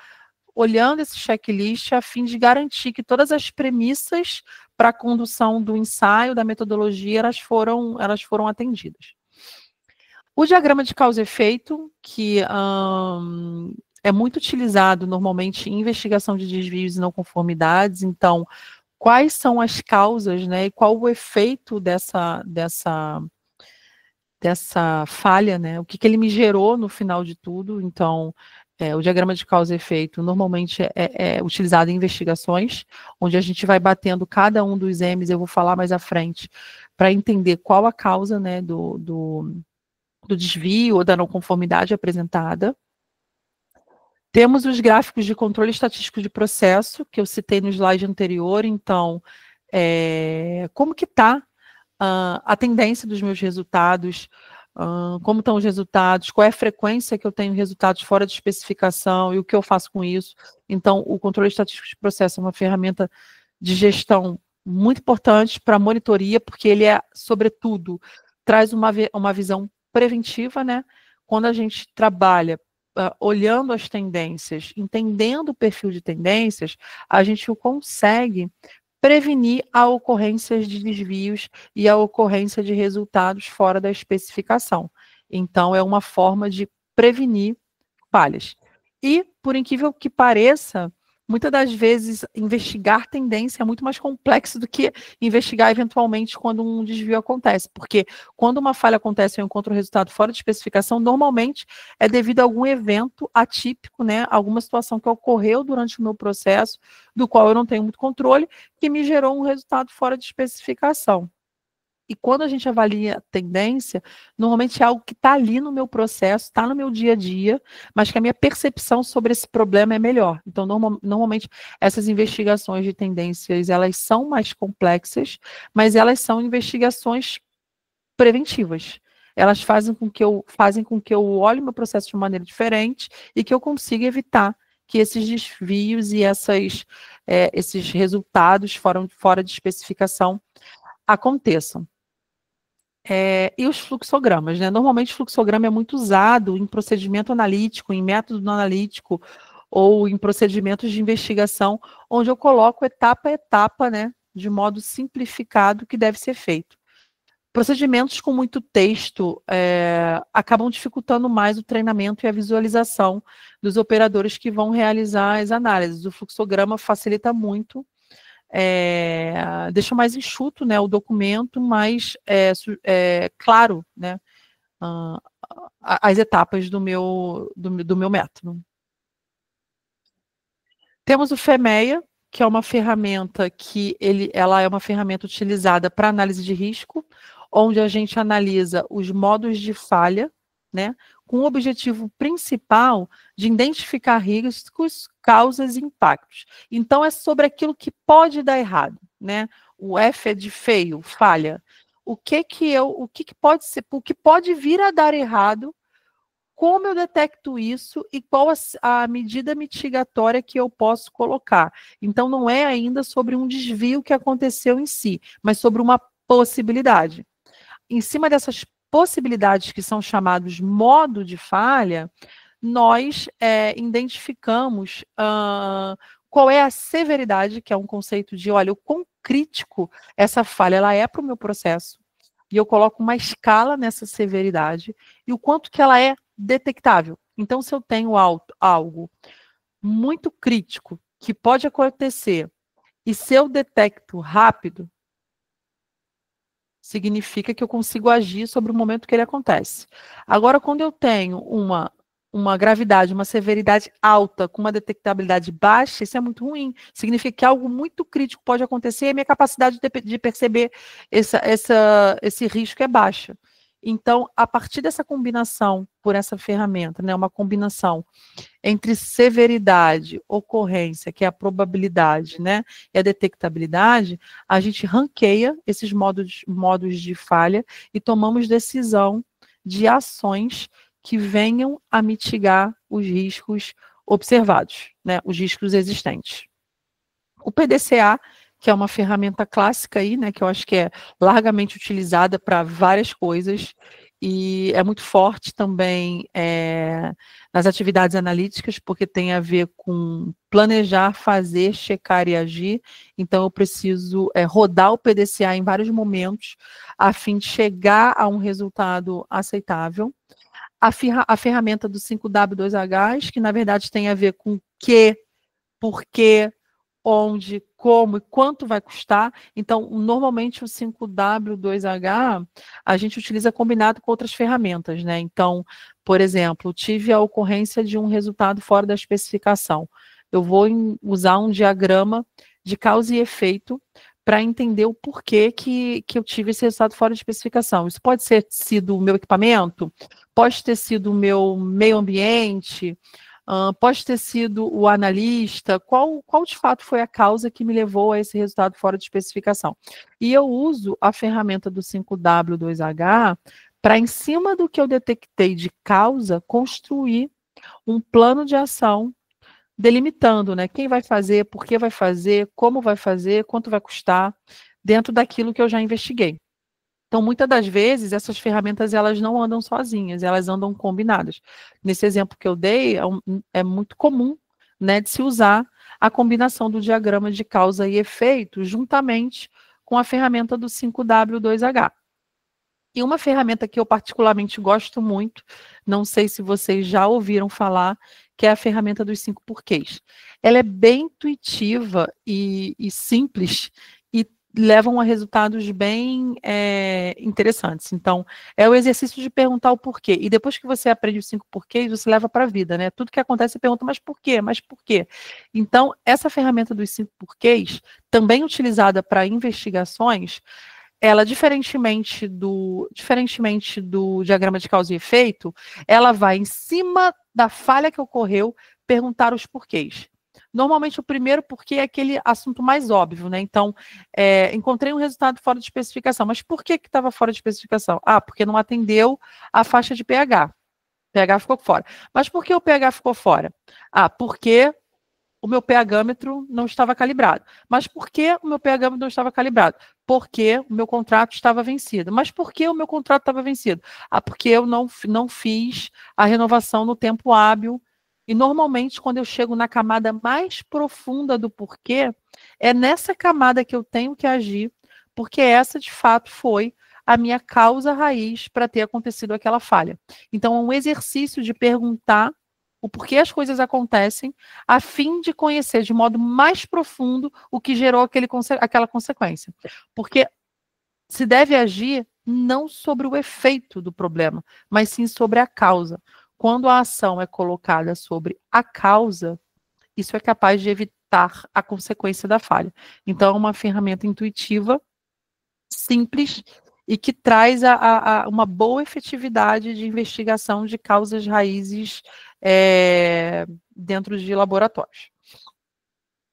olhando esse checklist a fim de garantir que todas as premissas para a condução do ensaio, da metodologia, elas foram atendidas. O diagrama de causa e efeito, que é muito utilizado normalmente em investigação de desvios e não conformidades. Então, quais são as causas, né, e qual o efeito dessa falha, né? O que ele me gerou no final de tudo. Então, o diagrama de causa e efeito normalmente é utilizado em investigações, onde a gente vai batendo cada um dos M's, eu vou falar mais à frente, para entender qual a causa, né, do desvio ou da não conformidade apresentada. Temos os gráficos de controle estatístico de processo, que eu citei no slide anterior. Então, como que está a tendência dos meus resultados, como estão os resultados, qual é a frequência que eu tenho resultados fora de especificação e o que eu faço com isso. Então, o controle estatístico de processo é uma ferramenta de gestão muito importante para monitoria, porque ele sobretudo, traz uma visão preventiva, né? Quando a gente trabalha olhando as tendências, entendendo o perfil de tendências, a gente consegue prevenir a ocorrência de desvios e a ocorrência de resultados fora da especificação. Então, é uma forma de prevenir falhas. E, por incrível que pareça, muitas das vezes, investigar tendência é muito mais complexo do que investigar eventualmente quando um desvio acontece, porque quando uma falha acontece e eu encontro o resultado fora de especificação, normalmente é devido a algum evento atípico, né, alguma situação que ocorreu durante o meu processo, do qual eu não tenho muito controle, que me gerou um resultado fora de especificação. E quando a gente avalia tendência, normalmente é algo que está ali no meu processo, está no meu dia a dia, mas que a minha percepção sobre esse problema é melhor. Então, normalmente, essas investigações de tendências, elas são mais complexas, mas elas são investigações preventivas. Elas fazem com que eu olhe o meu processo de maneira diferente e que eu consiga evitar que esses desvios e esses resultados fora de especificação aconteçam. E os fluxogramas, né? Normalmente o fluxograma é muito usado em procedimento analítico, em método analítico ou em procedimentos de investigação, onde eu coloco etapa a etapa, né, de modo simplificado, que deve ser feito. Procedimentos com muito texto acabam dificultando mais o treinamento e a visualização dos operadores que vão realizar as análises. O fluxograma facilita muito, deixa mais enxuto, né, o documento, mais claro, né, as etapas do meu método. Temos o FEMEA, que é uma ferramenta ela é uma ferramenta utilizada para análise de risco, onde a gente analisa os modos de falha, né, com o objetivo principal de identificar riscos, causas e impactos. Então, é sobre aquilo que pode dar errado, né? o F é de feio, falha. O que pode ser, o que pode vir a dar errado, como eu detecto isso e qual a medida mitigatória que eu posso colocar. Então, não é ainda sobre um desvio que aconteceu em si, mas sobre uma possibilidade. Em cima dessas possibilidades que são chamados modo de falha, nós identificamos qual é a severidade, que é um conceito de, olha, o quão crítico essa falha ela é para o meu processo, e eu coloco uma escala nessa severidade, e o quanto que ela é detectável. Então, se eu tenho algo muito crítico que pode acontecer, e se eu detecto rápido, significa que eu consigo agir sobre o momento que ele acontece. Agora, quando eu tenho uma gravidade, uma severidade alta, com uma detectabilidade baixa, isso é muito ruim. Significa que algo muito crítico pode acontecer e a minha capacidade de perceber esse risco é baixa. Então, a partir dessa combinação, por essa ferramenta, né, uma combinação entre severidade, ocorrência, que é a probabilidade, né, e a detectabilidade, a gente ranqueia esses modos de falha e tomamos decisão de ações que venham a mitigar os riscos observados, né, os riscos existentes. O PDCA, que é uma ferramenta clássica aí, né, que eu acho que é largamente utilizada para várias coisas, e é muito forte também nas atividades analíticas, porque tem a ver com planejar, fazer, checar e agir. Então, eu preciso rodar o PDCA em vários momentos, a fim de chegar a um resultado aceitável. A ferramenta do 5W2H, que na verdade tem a ver com que, porquê, onde, como e quanto vai custar. Então, normalmente o 5W2H a gente utiliza combinado com outras ferramentas, né? Então, por exemplo, tive a ocorrência de um resultado fora da especificação. Eu vou usar um diagrama de causa e efeito para entender o porquê que eu tive esse resultado fora de especificação. Isso pode ter sido o meu equipamento, pode ter sido o meu meio ambiente, pode ter sido o analista, qual de fato foi a causa que me levou a esse resultado fora de especificação. E eu uso a ferramenta do 5W2H para, em cima do que eu detectei de causa, construir um plano de ação delimitando, né, quem vai fazer, por que vai fazer, como vai fazer, quanto vai custar, dentro daquilo que eu já investiguei. Então, muitas das vezes, essas ferramentas elas não andam sozinhas, elas andam combinadas. Nesse exemplo que eu dei, é muito comum, né, de se usar a combinação do diagrama de causa e efeito juntamente com a ferramenta do 5W2H. E uma ferramenta que eu particularmente gosto muito, não sei se vocês já ouviram falar, que é a ferramenta dos 5 porquês. Ela é bem intuitiva e simples, e levam a resultados bem interessantes. Então, é o exercício de perguntar o porquê. E depois que você aprende os 5 porquês, você leva para a vida, né? Tudo que acontece, você pergunta, mas por quê? Mas por quê? Então, essa ferramenta dos 5 porquês, também utilizada para investigações, ela, diferentemente do diagrama de causa e efeito, ela vai, em cima da falha que ocorreu, perguntar os porquês. Normalmente, o primeiro porquê é aquele assunto mais óbvio, né? Então, encontrei um resultado fora de especificação. Mas por que estava fora de especificação? Ah, porque não atendeu a faixa de pH. pH ficou fora. Mas por que o pH ficou fora? Ah, porque o meu pHmetro não estava calibrado. Mas por que o meu pHmetro não estava calibrado? Porque o meu contrato estava vencido. Mas por que o meu contrato estava vencido? Ah, porque eu não fiz a renovação no tempo hábil. E normalmente, quando eu chego na camada mais profunda do porquê, é nessa camada que eu tenho que agir, porque essa, de fato, foi a minha causa raiz para ter acontecido aquela falha. Então, é um exercício de perguntar o porquê as coisas acontecem, a fim de conhecer de modo mais profundo o que gerou aquela consequência. Porque se deve agir não sobre o efeito do problema, mas sim sobre a causa. Quando a ação é colocada sobre a causa, isso é capaz de evitar a consequência da falha. Então, é uma ferramenta intuitiva, simples, e que traz uma boa efetividade de investigação de causas raízes dentro de laboratórios.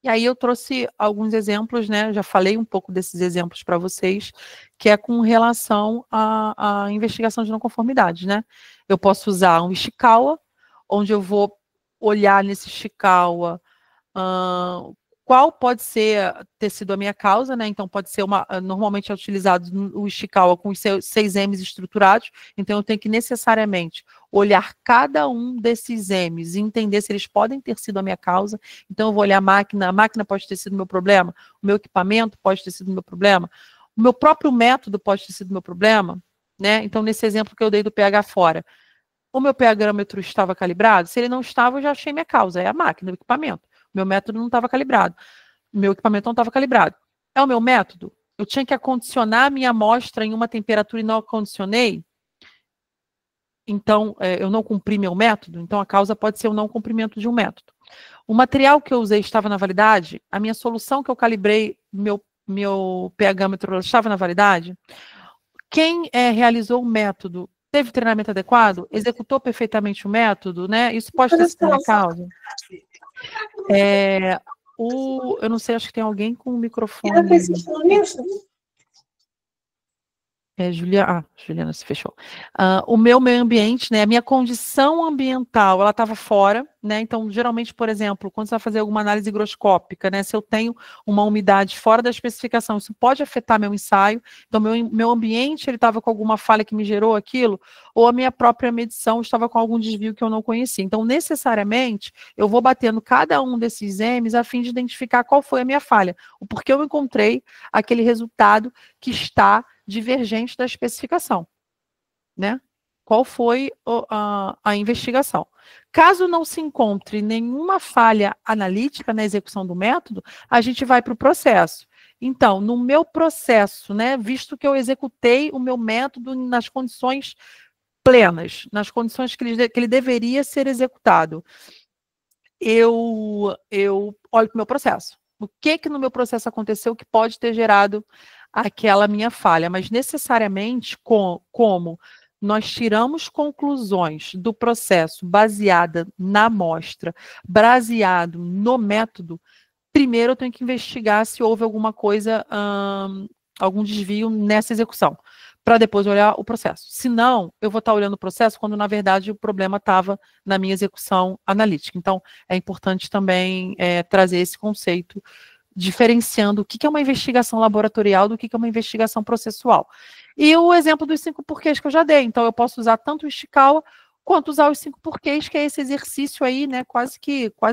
E aí eu trouxe alguns exemplos, né? Já falei um pouco desses exemplos para vocês, que é com relação à investigação de não conformidade, né? Eu posso usar um Ishikawa, onde eu vou olhar nesse Ishikawa qual pode ter sido a minha causa, né? Então pode ser normalmente é utilizado o Ishikawa com os 6 M's estruturados, então eu tenho que necessariamente olhar cada um desses M's e entender se eles podem ter sido a minha causa. Então eu vou olhar a máquina pode ter sido o meu problema, o meu equipamento pode ter sido o meu problema, o meu próprio método pode ter sido o meu problema, né? Então nesse exemplo que eu dei do pH fora, o meu pH-grômetro estava calibrado? Se ele não estava, eu já achei minha causa, é a máquina, o equipamento. Meu método não estava calibrado. Meu equipamento não estava calibrado. É o meu método? Eu tinha que acondicionar a minha amostra em uma temperatura e não acondicionei? Então, eu não cumpri meu método? Então, a causa pode ser o não cumprimento de um método. O material que eu usei estava na validade? A minha solução que eu calibrei, meu pH-metro estava na validade? Quem realizou o método teve treinamento adequado? Executou perfeitamente o método? Né? Isso pode ter sido uma causa? Eu não sei, acho que tem alguém com o microfone. Juliana se fechou. O meu meio ambiente, né, a minha condição ambiental, ela estava fora, né? Então, geralmente, por exemplo, quando você vai fazer alguma análise higroscópica, né, se eu tenho uma umidade fora da especificação, isso pode afetar meu ensaio. Então, meu ambiente, ele estava com alguma falha que me gerou aquilo, ou a minha própria medição estava com algum desvio que eu não conhecia. Então, necessariamente, eu vou batendo cada um desses M's a fim de identificar qual foi a minha falha, o porquê eu encontrei aquele resultado que está divergente da especificação, né? Qual foi a investigação? Caso não se encontre nenhuma falha analítica na execução do método, a gente vai para o processo. Então, no meu processo, né, visto que eu executei o meu método nas condições plenas, nas condições que ele deveria ser executado, eu olho para o meu processo. O que no meu processo aconteceu que pode ter gerado aquela minha falha, mas necessariamente como nós tiramos conclusões do processo baseada na amostra, baseado no método, primeiro eu tenho que investigar se houve alguma coisa, algum desvio nessa execução, para depois olhar o processo. Se não, eu vou estar olhando o processo quando, na verdade, o problema estava na minha execução analítica. Então, é importante também trazer esse conceito, diferenciando o que é uma investigação laboratorial do que é uma investigação processual. E o exemplo dos 5 porquês que eu já dei. Então, eu posso usar tanto o Ishikawa quanto usar os 5 porquês, que é esse exercício aí, né, quase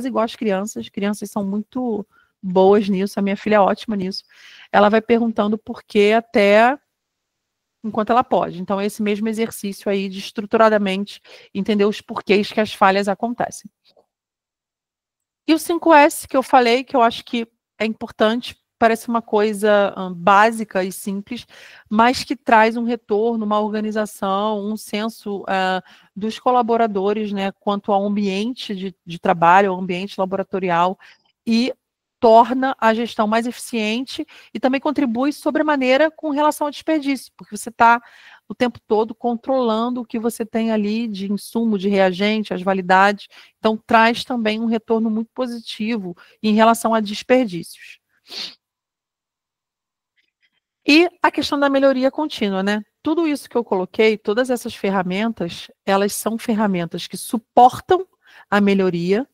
igual às crianças. As crianças são muito boas nisso, a minha filha é ótima nisso. Ela vai perguntando por quê até enquanto ela pode. Então, esse mesmo exercício aí de estruturadamente entender os porquês que as falhas acontecem. E o 5S que eu falei, que eu acho que é importante, parece uma coisa básica e simples, mas que traz um retorno, uma organização, um senso dos colaboradores, né, quanto ao ambiente de trabalho, ao ambiente laboratorial, e torna a gestão mais eficiente e também contribui sobremaneira com relação ao desperdício, porque você está o tempo todo controlando o que você tem ali de insumo, de reagente, as validades. Então, traz também um retorno muito positivo em relação a desperdícios. E a questão da melhoria contínua, né? Tudo isso que eu coloquei, todas essas ferramentas, elas são ferramentas que suportam a melhoria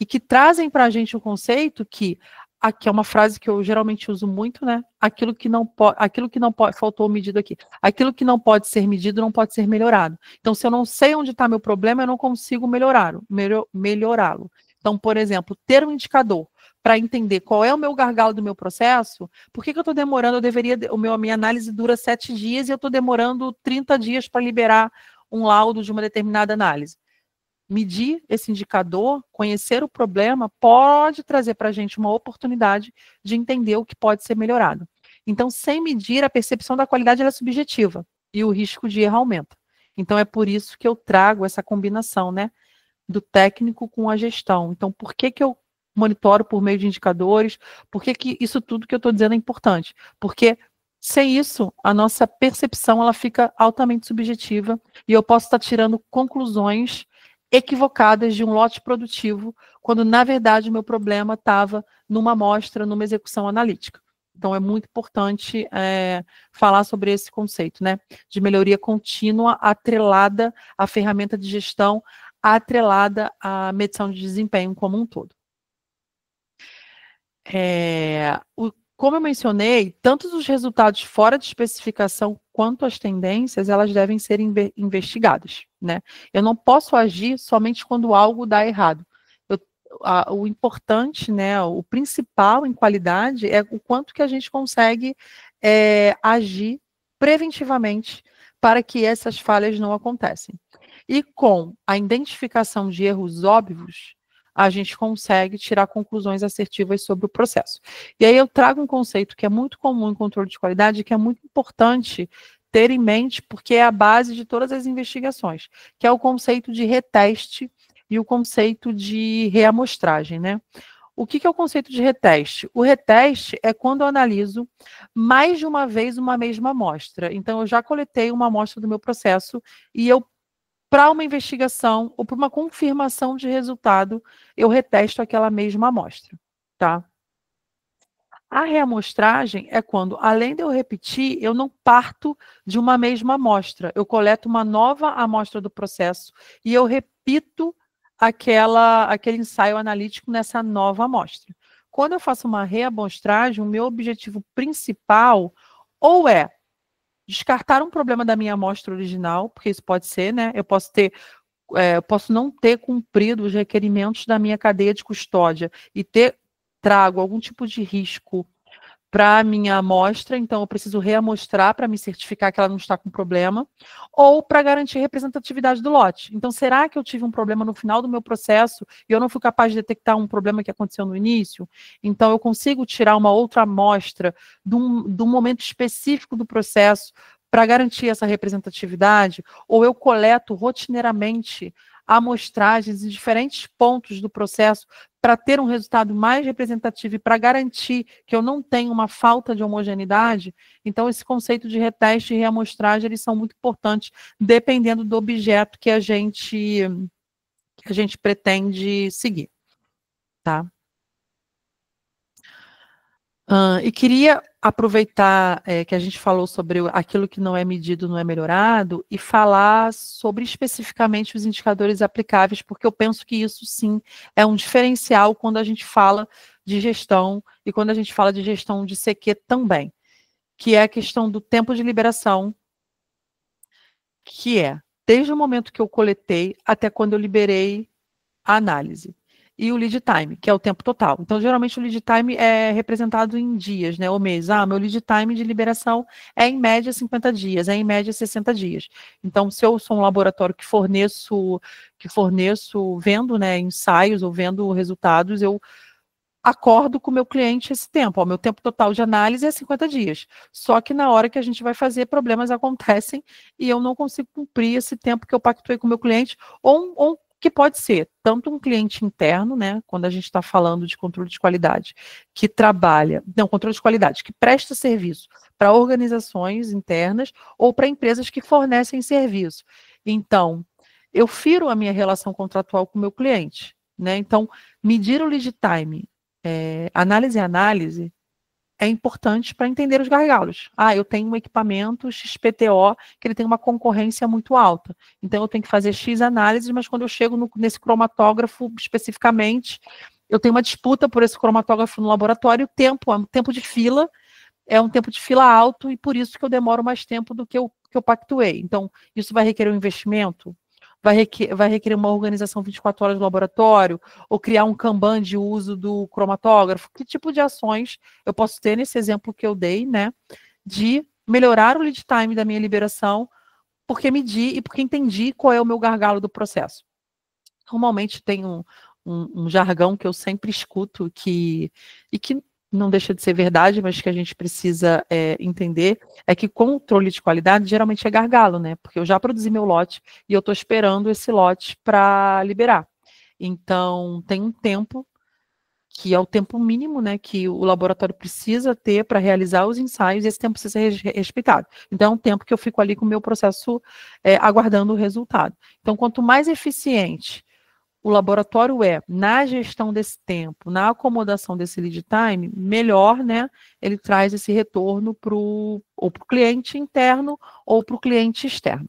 e que trazem para a gente o conceito que, aqui é uma frase que eu geralmente uso muito, né? Aquilo que não pode, faltou medido aqui. Aquilo que não pode ser medido não pode ser melhorado. Então, se eu não sei onde está meu problema, eu não consigo melhorá-lo. Então, por exemplo, ter um indicador para entender qual é o meu gargalo do meu processo, por que eu estou demorando? A minha análise dura 7 dias e eu estou demorando 30 dias para liberar um laudo de uma determinada análise. Medir esse indicador, conhecer o problema, pode trazer para a gente uma oportunidade de entender o que pode ser melhorado. Então, sem medir, a percepção da qualidade ela é subjetiva e o risco de erro aumenta. Então, é por isso que eu trago essa combinação, né, do técnico com a gestão. Então, por que eu monitoro por meio de indicadores? Por que isso tudo que eu estou dizendo é importante? Porque sem isso, a nossa percepção ela fica altamente subjetiva e eu posso estar tirando conclusões equivocadas de um lote produtivo, quando, na verdade, o meu problema estava numa amostra, numa execução analítica. Então, é muito importante falar sobre esse conceito, né, de melhoria contínua atrelada à ferramenta de gestão, atrelada à medição de desempenho como um todo. Como eu mencionei, tanto os resultados fora de especificação quanto as tendências, elas devem ser investigadas, né? Eu não posso agir somente quando algo dá errado. O importante, né, o principal em qualidade é o quanto que a gente consegue agir preventivamente para que essas falhas não aconteçam. E com a identificação de erros óbvios, a gente consegue tirar conclusões assertivas sobre o processo. E aí eu trago um conceito que é muito comum em controle de qualidade, que é muito importante ter em mente, porque é a base de todas as investigações, que é o conceito de reteste e o conceito de reamostragem, né? O que é o conceito de reteste? O reteste é quando eu analiso mais de uma vez uma mesma amostra. Então, eu já coletei uma amostra do meu processo e eu, para uma investigação ou para uma confirmação de resultado, eu retesto aquela mesma amostra, tá? A reamostragem é quando, além de eu repetir, eu não parto de uma mesma amostra. Eu coleto uma nova amostra do processo e eu repito aquele ensaio analítico nessa nova amostra. Quando eu faço uma reamostragem, o meu objetivo principal ou é descartar um problema da minha amostra original, porque isso pode ser, né? Eu posso não ter cumprido os requerimentos da minha cadeia de custódia e trago algum tipo de risco para a minha amostra, então eu preciso reamostrar para me certificar que ela não está com problema, ou para garantir a representatividade do lote. Então, será que eu tive um problema no final do meu processo e eu não fui capaz de detectar um problema que aconteceu no início? Então, eu consigo tirar uma outra amostra de um momento específico do processo para garantir essa representatividade, ou eu coleto rotineiramente amostragens em diferentes pontos do processo para ter um resultado mais representativo e para garantir que eu não tenho uma falta de homogeneidade. Então, esse conceito de reteste e reamostragem, eles são muito importantes, dependendo do objeto que a gente pretende seguir, tá? E queria aproveitar que a gente falou sobre aquilo que não é medido, não é melhorado, e falar sobre especificamente os indicadores aplicáveis, porque eu penso que isso sim é um diferencial quando a gente fala de gestão e quando a gente fala de gestão de CQ também, que é a questão do tempo de liberação, que é desde o momento que eu coletei até quando eu liberei a análise. E o lead time, que é o tempo total. Então, geralmente, o lead time é representado em dias, né, ou mês. Meu lead time de liberação é, em média, 50 dias, é, em média, 60 dias. Então, se eu sou um laboratório que forneço vendo, né, ensaios ou vendo resultados, eu acordo com o meu cliente esse tempo. Meu tempo total de análise é 50 dias. Só que na hora que a gente vai fazer, problemas acontecem e eu não consigo cumprir esse tempo que eu pactuei com o meu cliente, ou que pode ser tanto um cliente interno, né, quando a gente está falando de controle de qualidade, controle de qualidade, que presta serviço para organizações internas ou para empresas que fornecem serviço. Então, eu firo a minha relação contratual com o meu cliente, né? Então, medir o lead time, análise é importante para entender os gargalos. Eu tenho um equipamento XPTO que ele tem uma concorrência muito alta. Então, eu tenho que fazer X análises, mas quando eu chego nesse cromatógrafo especificamente, eu tenho uma disputa por esse cromatógrafo no laboratório, o tempo de fila é um tempo de fila alto e por isso que eu demoro mais tempo do que eu pactuei. Então, isso vai requerer um investimento? Vai requerer uma organização 24 horas do laboratório, ou criar um Kanban de uso do cromatógrafo? Que tipo de ações eu posso ter nesse exemplo que eu dei, né, de melhorar o lead time da minha liberação, porque medi e porque entendi qual é o meu gargalo do processo? Normalmente tem um jargão que eu sempre escuto e que não deixa de ser verdade, mas que a gente precisa entender, é que controle de qualidade geralmente é gargalo, né? Porque eu já produzi meu lote e eu estou esperando esse lote para liberar. Então, tem um tempo que é o tempo mínimo, né, que o laboratório precisa ter para realizar os ensaios, e esse tempo precisa ser respeitado. Então, é um tempo que eu fico ali com o meu processo aguardando o resultado. Então, quanto mais eficiente o laboratório na gestão desse tempo, na acomodação desse lead time, melhor, né, ele traz esse retorno ou para o cliente interno ou para o cliente externo.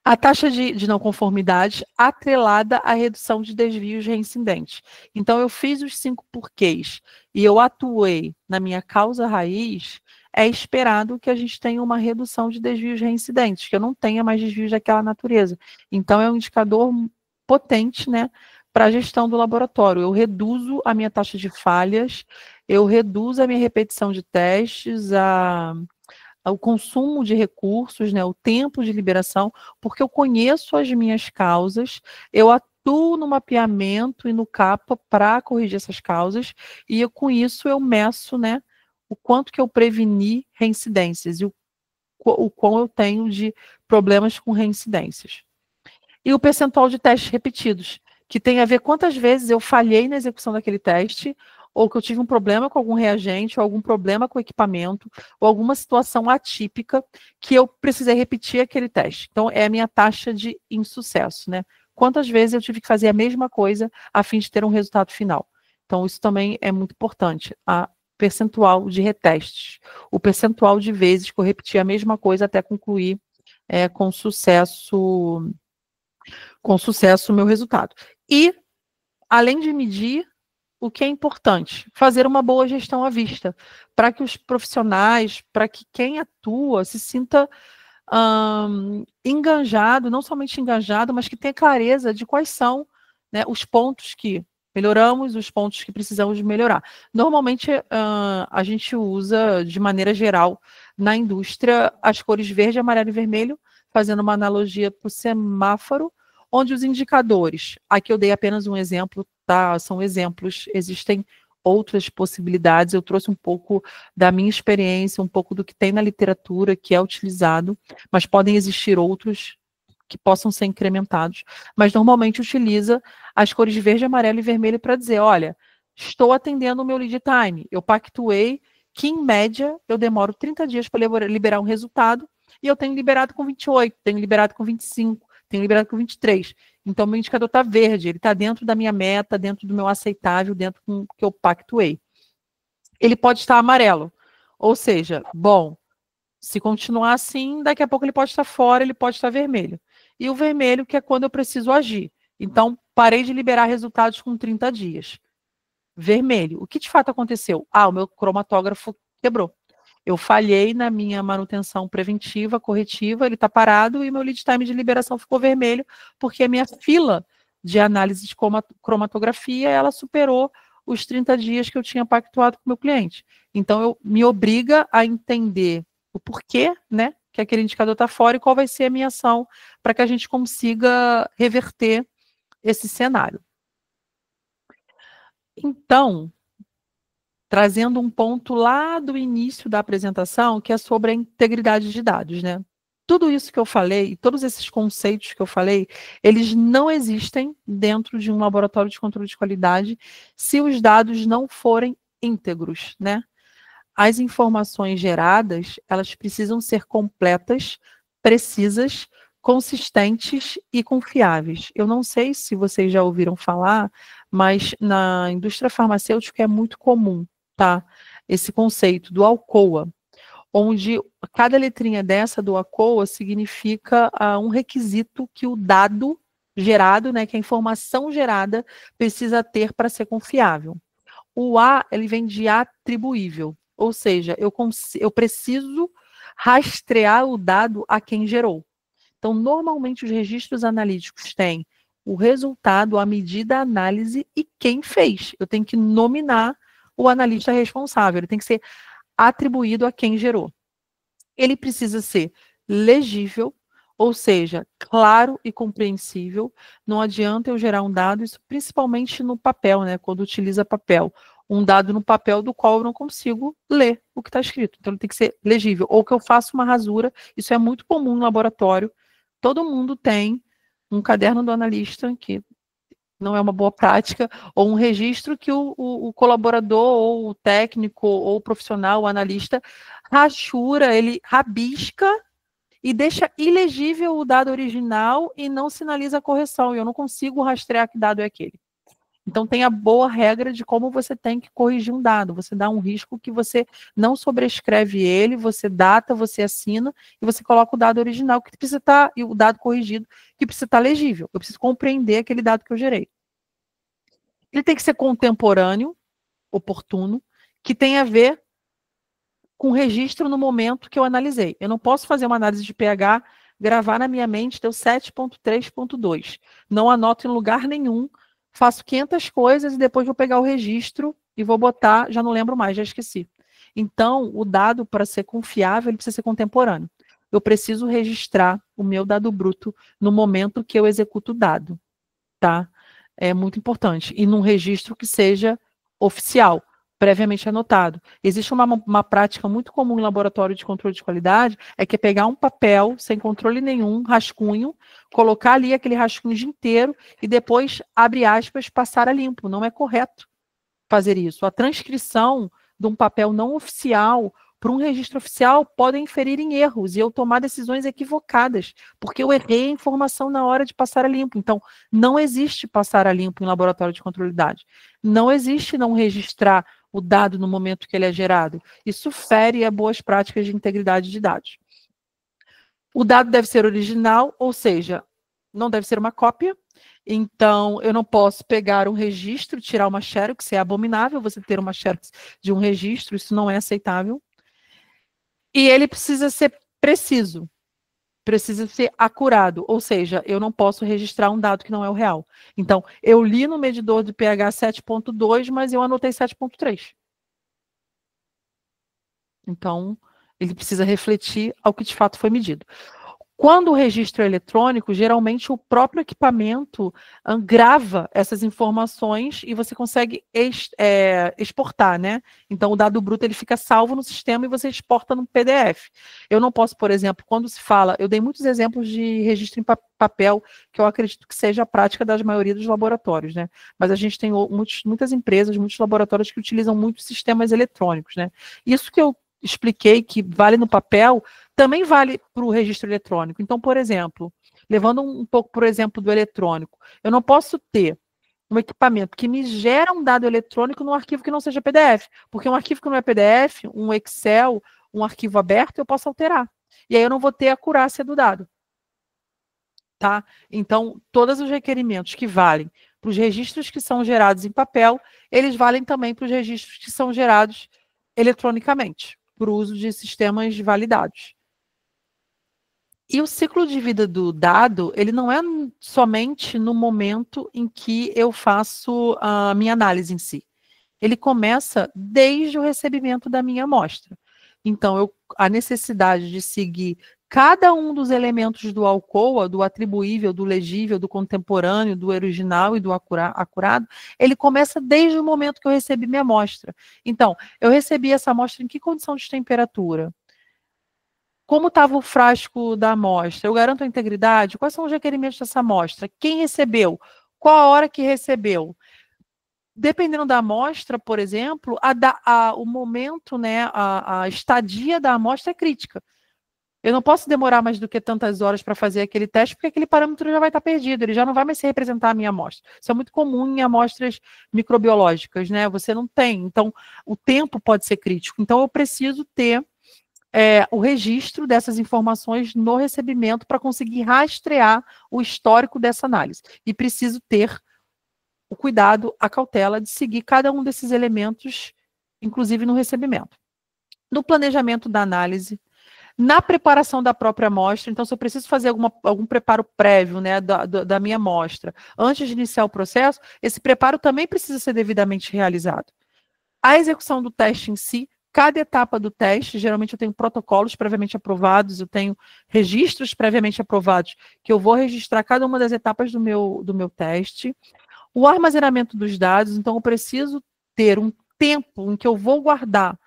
A taxa de não conformidade atrelada à redução de desvios reincidentes. Então, eu fiz os 5 porquês e eu atuei na minha causa raiz, é esperado que a gente tenha uma redução de desvios reincidentes, que eu não tenha mais desvios daquela natureza. Então, é um indicador potente, né, para a gestão do laboratório. Eu reduzo a minha taxa de falhas, eu reduzo a minha repetição de testes, o consumo de recursos, né, o tempo de liberação, porque eu conheço as minhas causas, eu atuo no mapeamento e no CAPA para corrigir essas causas, e com isso eu meço, né, o quanto que eu preveni reincidências e o quão eu tenho de problemas com reincidências. E o percentual de testes repetidos, que tem a ver quantas vezes eu falhei na execução daquele teste, ou que eu tive um problema com algum reagente, ou algum problema com o equipamento, ou alguma situação atípica que eu precisei repetir aquele teste. Então, é a minha taxa de insucesso, né? Quantas vezes eu tive que fazer a mesma coisa a fim de ter um resultado final. Então, isso também é muito importante. A percentual de retestes, o percentual de vezes que eu repeti a mesma coisa até concluir com sucesso o meu resultado. E, além de medir, o que é importante? Fazer uma boa gestão à vista, para que os profissionais, para que quem atua se sinta engajado, não somente engajado, mas que tenha clareza de quais são, né, os pontos que melhoramos, os pontos que precisamos melhorar. Normalmente, a gente usa, de maneira geral, na indústria, as cores verde, amarelo e vermelho, fazendo uma analogia para o semáforo, onde os indicadores, aqui eu dei apenas um exemplo, tá? São exemplos, existem outras possibilidades, eu trouxe um pouco da minha experiência, um pouco do que tem na literatura, que é utilizado, mas podem existir outros que possam ser incrementados, mas normalmente utiliza as cores verde, amarelo e vermelho para dizer, olha, estou atendendo o meu lead time, eu pactuei que, em média, eu demoro 30 dias para liberar um resultado, e eu tenho liberado com 28, tenho liberado com 25, tenho liberado com 23. Então, meu indicador está verde, ele está dentro da minha meta, dentro do meu aceitável, dentro do que eu pactuei. Ele pode estar amarelo, ou seja, bom, se continuar assim, daqui a pouco ele pode estar fora, ele pode estar vermelho. E o vermelho, que é quando eu preciso agir. Então, parei de liberar resultados com 30 dias. Vermelho. O que de fato aconteceu? O meu cromatógrafo quebrou. Eu falhei na minha manutenção preventiva, corretiva, ele está parado e meu lead time de liberação ficou vermelho, porque a minha fila de análise de cromatografia, ela superou os 30 dias que eu tinha pactuado com o meu cliente. Então, me obriga a entender o porquê, né, que aquele indicador está fora e qual vai ser a minha ação para que a gente consiga reverter esse cenário. Então, trazendo um ponto lá do início da apresentação, que é sobre a integridade de dados, né? Tudo isso que eu falei, todos esses conceitos que eu falei, eles não existem dentro de um laboratório de controle de qualidade se os dados não forem íntegros, né? As informações geradas, elas precisam ser completas, precisas, consistentes e confiáveis. Eu não sei se vocês já ouviram falar, mas na indústria farmacêutica é muito comum, tá? Esse conceito do ALCOA, onde cada letrinha dessa do ALCOA significa um requisito que o dado gerado, né, que a informação gerada precisa ter para ser confiável. O A, ele vem de atribuível, ou seja, eu preciso rastrear o dado a quem gerou. Então, normalmente, os registros analíticos têm o resultado, a medida, a análise e quem fez. Eu tenho que nominar o analista responsável, ele tem que ser atribuído a quem gerou. Ele precisa ser legível, ou seja, claro e compreensível. Não adianta eu gerar um dado, isso principalmente no papel, né, quando utiliza papel. Um dado no papel do qual eu não consigo ler o que está escrito. Então, ele tem que ser legível. Ou que eu faça uma rasura, isso é muito comum no laboratório. Todo mundo tem um caderno do analista que não é uma boa prática, ou um registro que o colaborador, ou o técnico, ou o profissional, o analista, rachura, ele rabisca e deixa ilegível o dado original e não sinaliza a correção, e eu não consigo rastrear que dado é aquele. Então, tem a boa regra de como você tem que corrigir um dado. Você dá um risco que você não sobrescreve ele, você data, você assina, e você coloca o dado original que precisa estar, e o dado corrigido que precisa estar legível. Eu preciso compreender aquele dado que eu gerei. Ele tem que ser contemporâneo, oportuno, que tenha a ver com o registro no momento que eu analisei. Eu não posso fazer uma análise de pH, gravar na minha mente, deu 7.3.2. Não anoto em lugar nenhum, faço 500 coisas e depois vou pegar o registro e vou botar, já não lembro mais, já esqueci. Então, o dado, para ser confiável, ele precisa ser contemporâneo. Eu preciso registrar o meu dado bruto no momento que eu executo o dado, tá? É muito importante. E num registro que seja oficial, previamente anotado. Existe uma prática muito comum em laboratório de controle de qualidade, é que é pegar um papel sem controle nenhum, rascunho, colocar ali aquele rascunho o dia inteiro e depois, abre aspas, passar a limpo. Não é correto fazer isso. A transcrição de um papel não oficial para um registro oficial pode inferir em erros e eu tomar decisões equivocadas, porque eu errei a informação na hora de passar a limpo. Então, não existe passar a limpo em laboratório de controle de qualidade. Não existe não registrar o dado no momento que ele é gerado. Isso fere a boas práticas de integridade de dados. O dado deve ser original, ou seja, não deve ser uma cópia. Então, eu não posso pegar um registro, tirar uma xerox, é abominável você ter uma xerox de um registro, isso não é aceitável. E ele precisa ser preciso, precisa ser acurado, ou seja, eu não posso registrar um dado que não é o real. Então, eu li no medidor de pH 7.2, mas eu anotei 7.3. Então, ele precisa refletir ao que de fato foi medido. Quando o registro é eletrônico, geralmente o próprio equipamento grava essas informações e você consegue exportar, né? Então, o dado bruto ele fica salvo no sistema e você exporta no PDF. Eu não posso, por exemplo, quando se fala, eu dei muitos exemplos de registro em papel, que eu acredito que seja a prática da maioria dos laboratórios, né? Mas a gente tem muitas empresas, muitos laboratórios que utilizam muitos sistemas eletrônicos, né? Isso que eu expliquei que vale no papel, também vale para o registro eletrônico. Então, por exemplo, levando um pouco por exemplo do eletrônico, eu não posso ter um equipamento que me gera um dado eletrônico num arquivo que não seja PDF, porque um arquivo que não é PDF, um Excel, um arquivo aberto, eu posso alterar. E aí eu não vou ter a acurácia do dado. Tá? Então, todos os requerimentos que valem para os registros que são gerados em papel, eles valem também para os registros que são gerados eletronicamente, para o uso de sistemas validados. E o ciclo de vida do dado, ele não é somente no momento em que eu faço a minha análise em si. Ele começa desde o recebimento da minha amostra. Então, a necessidade de seguir cada um dos elementos do ALCOA, do atribuível, do legível, do contemporâneo, do original e do acurado, ele começa desde o momento que eu recebi minha amostra. Então, eu recebi essa amostra em que condição de temperatura? Como estava o frasco da amostra? Eu garanto a integridade? Quais são os requerimentos dessa amostra? Quem recebeu? Qual a hora que recebeu? Dependendo da amostra, por exemplo, o momento, né, a estadia da amostra é crítica. Eu não posso demorar mais do que tantas horas para fazer aquele teste, porque aquele parâmetro já vai estar perdido, ele já não vai mais se representar a minha amostra. Isso é muito comum em amostras microbiológicas, né? Você não tem. Então, o tempo pode ser crítico. Então, eu preciso ter o registro dessas informações no recebimento para conseguir rastrear o histórico dessa análise. E preciso ter o cuidado, a cautela de seguir cada um desses elementos, inclusive no recebimento. No planejamento da análise, na preparação da própria amostra, então se eu preciso fazer algum preparo prévio, né, da minha amostra, antes de iniciar o processo, esse preparo também precisa ser devidamente realizado. A execução do teste em si, cada etapa do teste, geralmente eu tenho protocolos previamente aprovados, eu tenho registros previamente aprovados, que eu vou registrar cada uma das etapas do meu teste. O armazenamento dos dados, então eu preciso ter um tempo em que eu vou guardar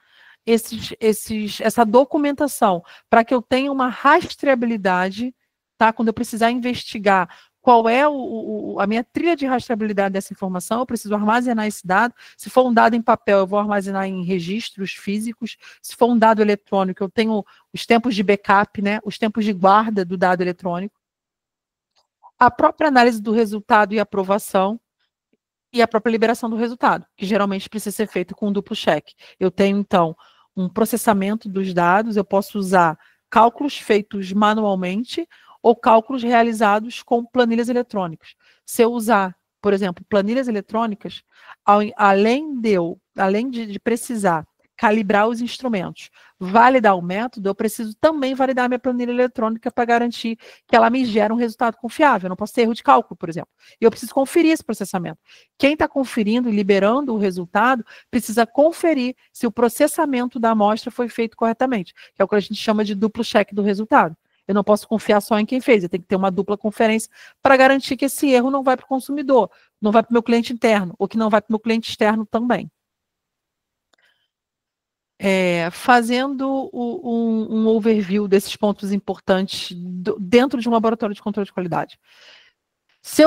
essa documentação para que eu tenha uma rastreabilidade, tá? Quando eu precisar investigar qual é a minha trilha de rastreabilidade dessa informação, eu preciso armazenar esse dado. Se for um dado em papel, eu vou armazenar em registros físicos. Se for um dado eletrônico, eu tenho os tempos de backup, né, os tempos de guarda do dado eletrônico. A própria análise do resultado e aprovação, e a própria liberação do resultado, que geralmente precisa ser feito com um duplo cheque. Eu tenho, então, um processamento dos dados, eu posso usar cálculos feitos manualmente ou cálculos realizados com planilhas eletrônicas. Se eu usar, por exemplo, planilhas eletrônicas, além de precisar calibrar os instrumentos, validar o método, eu preciso também validar minha planilha eletrônica para garantir que ela me gera um resultado confiável. Eu não posso ter erro de cálculo, por exemplo. E eu preciso conferir esse processamento. Quem está conferindo e liberando o resultado precisa conferir se o processamento da amostra foi feito corretamente, que é o que a gente chama de duplo cheque do resultado. Eu não posso confiar só em quem fez, eu tenho que ter uma dupla conferência para garantir que esse erro não vai para o consumidor, não vai para o meu cliente interno, ou que não vai para o meu cliente externo também. Fazendo um overview desses pontos importantes dentro de um laboratório de controle de qualidade. Se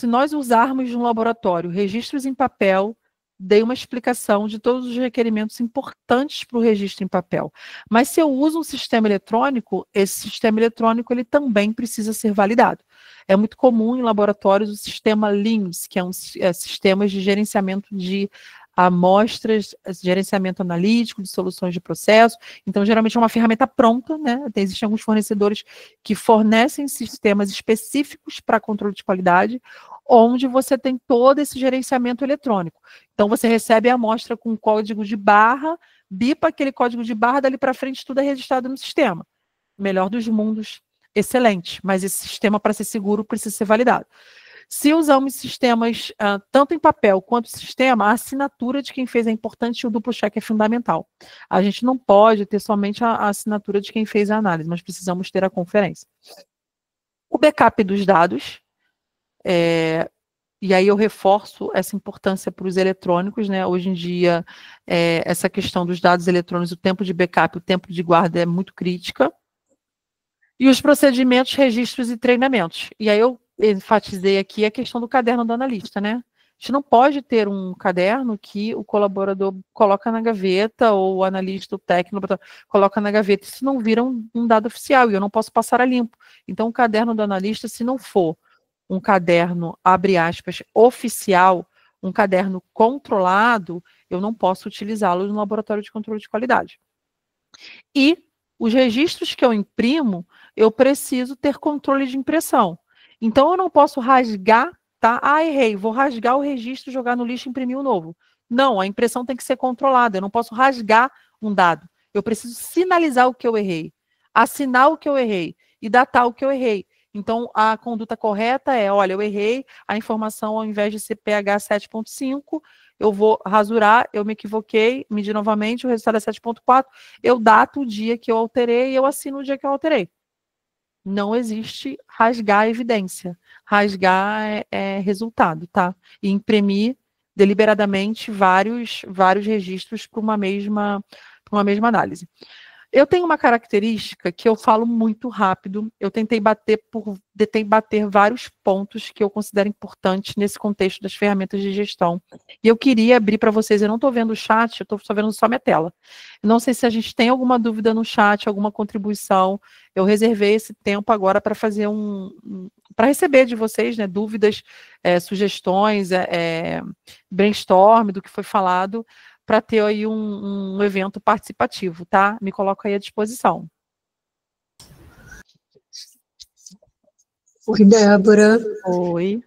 nós usarmos no laboratório registros em papel, dei uma explicação de todos os requerimentos importantes para o registro em papel. Mas se eu uso um sistema eletrônico, esse sistema eletrônico ele também precisa ser validado. É muito comum em laboratórios o sistema LIMS, que é sistemas de gerenciamento de amostras, gerenciamento analítico de soluções de processo. Então, geralmente é uma ferramenta pronta, né? Existem alguns fornecedores que fornecem sistemas específicos para controle de qualidade, onde você tem todo esse gerenciamento eletrônico. Então, você recebe a amostra com código de barra, bipa aquele código de barra, dali para frente tudo é registrado no sistema. Melhor dos mundos, excelente, mas esse sistema, para ser seguro, precisa ser validado. Se usamos sistemas, tanto em papel quanto sistema, a assinatura de quem fez é importante e o duplo cheque é fundamental. A gente não pode ter somente a assinatura de quem fez a análise, mas precisamos ter a conferência. O backup dos dados, e aí eu reforço essa importância para os eletrônicos, né? Hoje em dia, essa questão dos dados eletrônicos, o tempo de backup, o tempo de guarda é muito crítica. E os procedimentos, registros e treinamentos. E aí eu enfatizei aqui a questão do caderno do analista, né? A gente não pode ter um caderno que o colaborador coloca na gaveta, ou o analista, o técnico, coloca na gaveta. Isso não vira um dado oficial, e eu não posso passar a limpo. Então, o caderno do analista, se não for um caderno, abre aspas, oficial, um caderno controlado, eu não posso utilizá-lo no laboratório de controle de qualidade. E os registros que eu imprimo, eu preciso ter controle de impressão. Então, eu não posso rasgar, tá? Errei, vou rasgar o registro, jogar no lixo e imprimir um novo. Não, a impressão tem que ser controlada, eu não posso rasgar um dado. Eu preciso sinalizar o que eu errei, assinar o que eu errei e datar o que eu errei. Então, a conduta correta é, olha, eu errei, a informação, ao invés de ser pH 7.5, eu vou rasurar, eu me equivoquei, medir novamente, o resultado é 7.4, eu dato o dia que eu alterei e eu assino o dia que eu alterei. Não existe rasgar a evidência. Rasgar é resultado, tá? E imprimir deliberadamente vários registros para uma mesma análise. Eu tenho uma característica que eu falo muito rápido. Eu tentei bater vários pontos que eu considero importantes nesse contexto das ferramentas de gestão. E eu queria abrir para vocês, eu não estou vendo o chat, eu estou só vendo só minha tela. Não sei se a gente tem alguma dúvida no chat, alguma contribuição. Eu reservei esse tempo agora para fazer para receber de vocês, né, dúvidas, sugestões, brainstorm do que foi falado, para ter aí um evento participativo, tá? Me coloco aí à disposição.
Oi, Débora.
Oi.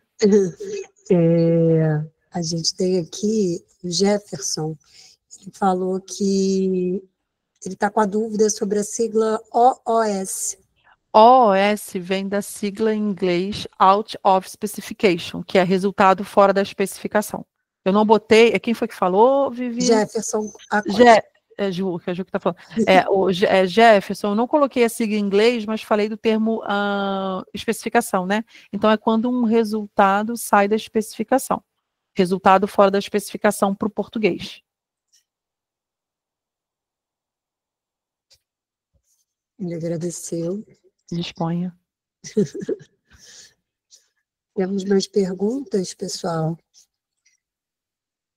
A gente tem aqui o Jefferson, ele falou que ele está com a dúvida sobre a sigla OOS.
OOS vem da sigla em inglês Out of Specification, que é resultado fora da especificação. Eu não botei. Quem foi que falou, Vivi?
Jefferson.
Ju, que é a Ju que está falando. Jefferson, eu não coloquei a sigla em inglês, mas falei do termo especificação, né? Então, é quando um resultado sai da especificação. Resultado fora da especificação para o português.
Ele agradeceu.
Disponha.
Temos mais perguntas, pessoal?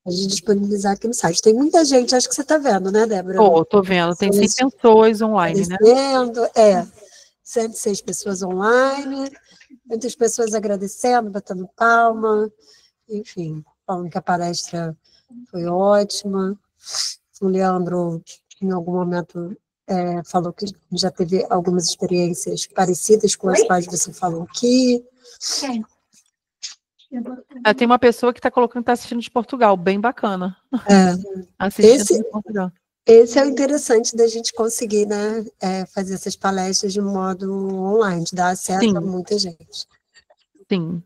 A gente disponibilizar aqui no site. Tem muita gente, acho que você está vendo, né, Débora?
Tô vendo, tem 100 pessoas online, né?
106 pessoas online, muitas pessoas agradecendo, batendo palma, enfim, falando que a palestra foi ótima. O Leandro, em algum momento, falou que já teve algumas experiências parecidas com as quais você falou aqui.
Tem uma pessoa que está colocando que está assistindo de Portugal, bem bacana. Assistindo de Portugal.
Esse é o interessante da gente conseguir, né, fazer essas palestras de modo online, dar acesso a muita gente.
Sim.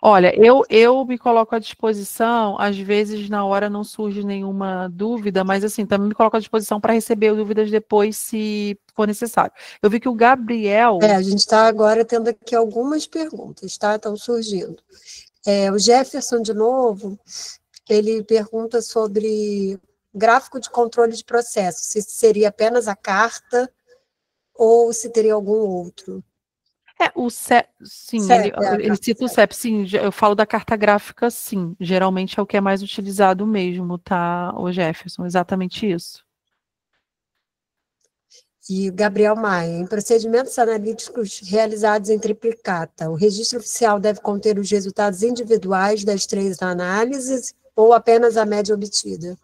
Olha, eu me coloco à disposição, às vezes na hora não surge nenhuma dúvida, mas assim, também me coloco à disposição para receber dúvidas depois, se for necessário. Eu vi que o Gabriel...
a gente está agora tendo aqui algumas perguntas, tá? Estão surgindo. O Jefferson, de novo, ele pergunta sobre gráfico de controle de processo, se seria apenas a carta ou se teria algum outro.
O CEP, sim, ele cita o CEP, sim, eu falo da carta gráfica, sim, geralmente é o que é mais utilizado mesmo, tá, o Jefferson, exatamente isso.
E Gabriel Maia, em procedimentos analíticos realizados em triplicata, o registro oficial deve conter os resultados individuais das 3 análises ou apenas a média obtida?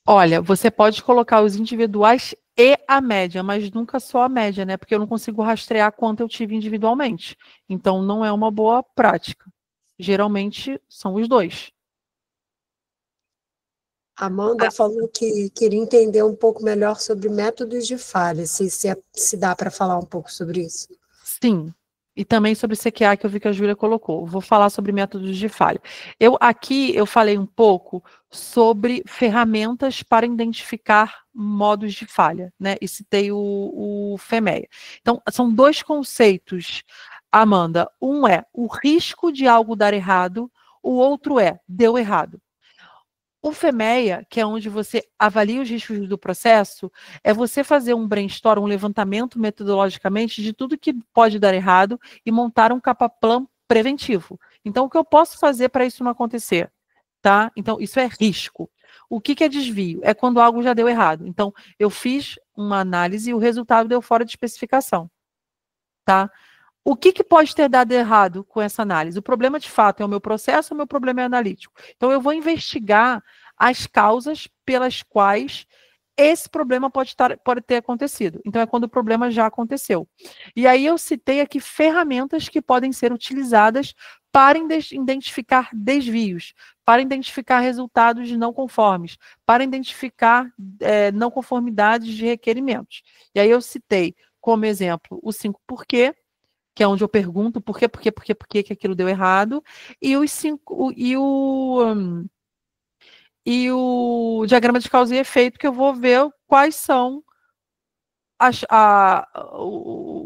Olha, você pode colocar os individuais e a média, mas nunca só a média, né? Porque eu não consigo rastrear quanto eu tive individualmente. Então, não é uma boa prática. Geralmente, são os dois.
Amanda falou que queria entender um pouco melhor sobre métodos de falha, se dá para falar um pouco sobre isso.
Sim. E também sobre CQA, que eu vi que a Júlia colocou. Vou falar sobre métodos de falha. Aqui eu falei um pouco sobre ferramentas para identificar modos de falha, né? E citei o FEMEA. Então, são 2 conceitos, Amanda. Um é o risco de algo dar errado, o outro é deu errado. O FEMEA, que é onde você avalia os riscos do processo, é você fazer um brainstorm, um levantamento metodologicamente de tudo que pode dar errado e montar um capaplan preventivo. Então, o que eu posso fazer para isso não acontecer? Tá? Então, isso é risco. O que é desvio? É quando algo já deu errado. Então, eu fiz uma análise e o resultado deu fora de especificação. Tá? O que pode ter dado errado com essa análise? O problema, de fato, é o meu processo ou o meu problema é analítico? Então, eu vou investigar as causas pelas quais esse problema pode ter acontecido. Então, é quando o problema já aconteceu. E aí eu citei aqui ferramentas que podem ser utilizadas para identificar desvios, para identificar resultados não conformes, para identificar não conformidades de requerimentos. E aí eu citei, como exemplo, o 5 porquê, que é onde eu pergunto por que que aquilo deu errado, e o diagrama de causa e efeito, que eu vou ver quais são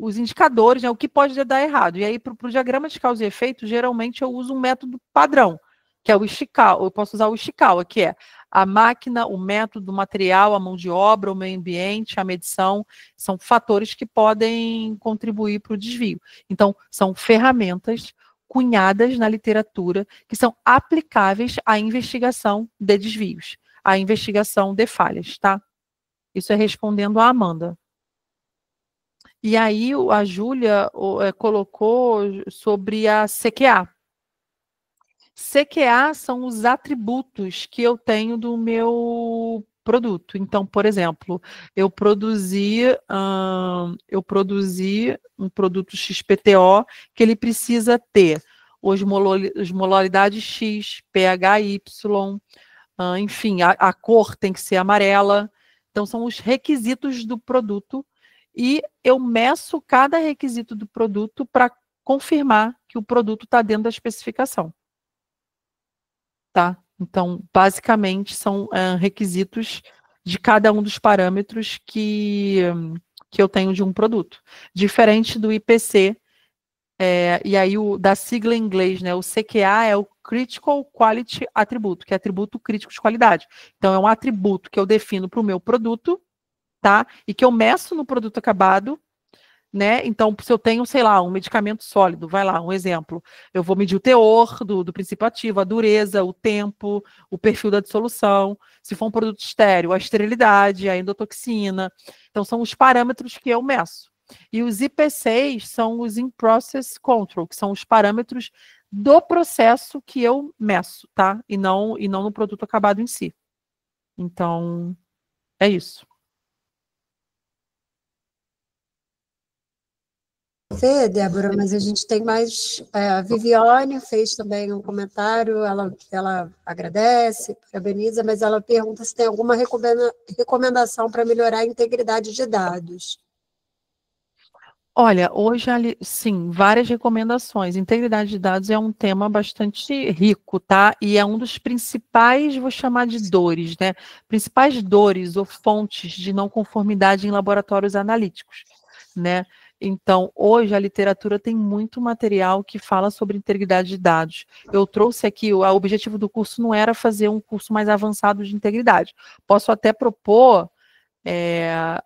os indicadores, né, o que pode dar errado. E aí, para o diagrama de causa e efeito, geralmente eu uso um método padrão, que é o Ishikawa. Eu posso usar o Ishikawa, que é a máquina, o método, o material, a mão de obra, o meio ambiente, a medição, são fatores que podem contribuir para o desvio. Então, são ferramentas cunhadas na literatura que são aplicáveis à investigação de desvios, à investigação de falhas, tá? Isso é respondendo a Amanda. E aí a Júlia colocou sobre a CQA. CQA são os atributos que eu tenho do meu produto. Então, por exemplo, eu produzi um produto XPTO que ele precisa ter osmolaridade X, pH Y, enfim, a cor tem que ser amarela. Então, são os requisitos do produto e eu meço cada requisito do produto para confirmar que o produto está dentro da especificação. Tá? Então, basicamente, são requisitos de cada um dos parâmetros que eu tenho de um produto. Diferente do IPC, e aí da sigla em inglês, né? O CQA é o Critical Quality Attribute, que é atributo crítico de qualidade. Então, é um atributo que eu defino para o meu produto, tá? E que eu meço no produto acabado, né? Então, se eu tenho, sei lá, um medicamento sólido, vai lá, um exemplo, eu vou medir o teor do princípio ativo, a dureza, o tempo, o perfil da dissolução. Se for um produto estéril, a esterilidade, a endotoxina. Então, são os parâmetros que eu meço. E os IPCs são os In-Process Control, que são os parâmetros do processo que eu meço, tá? E não no produto acabado em si. Então, é isso.
Débora, mas a gente tem mais. A Viviane fez também um comentário, ela agradece, parabeniza, mas ela pergunta se tem alguma recomendação para melhorar a integridade de dados.
Olha, hoje, sim, várias recomendações. Integridade de dados é um tema bastante rico, tá? E é um dos principais, vou chamar de dores, né? Principais dores ou fontes de não conformidade em laboratórios analíticos, né? Então, hoje a literatura tem muito material que fala sobre integridade de dados. Eu trouxe aqui, o objetivo do curso não era fazer um curso mais avançado de integridade. Posso até propor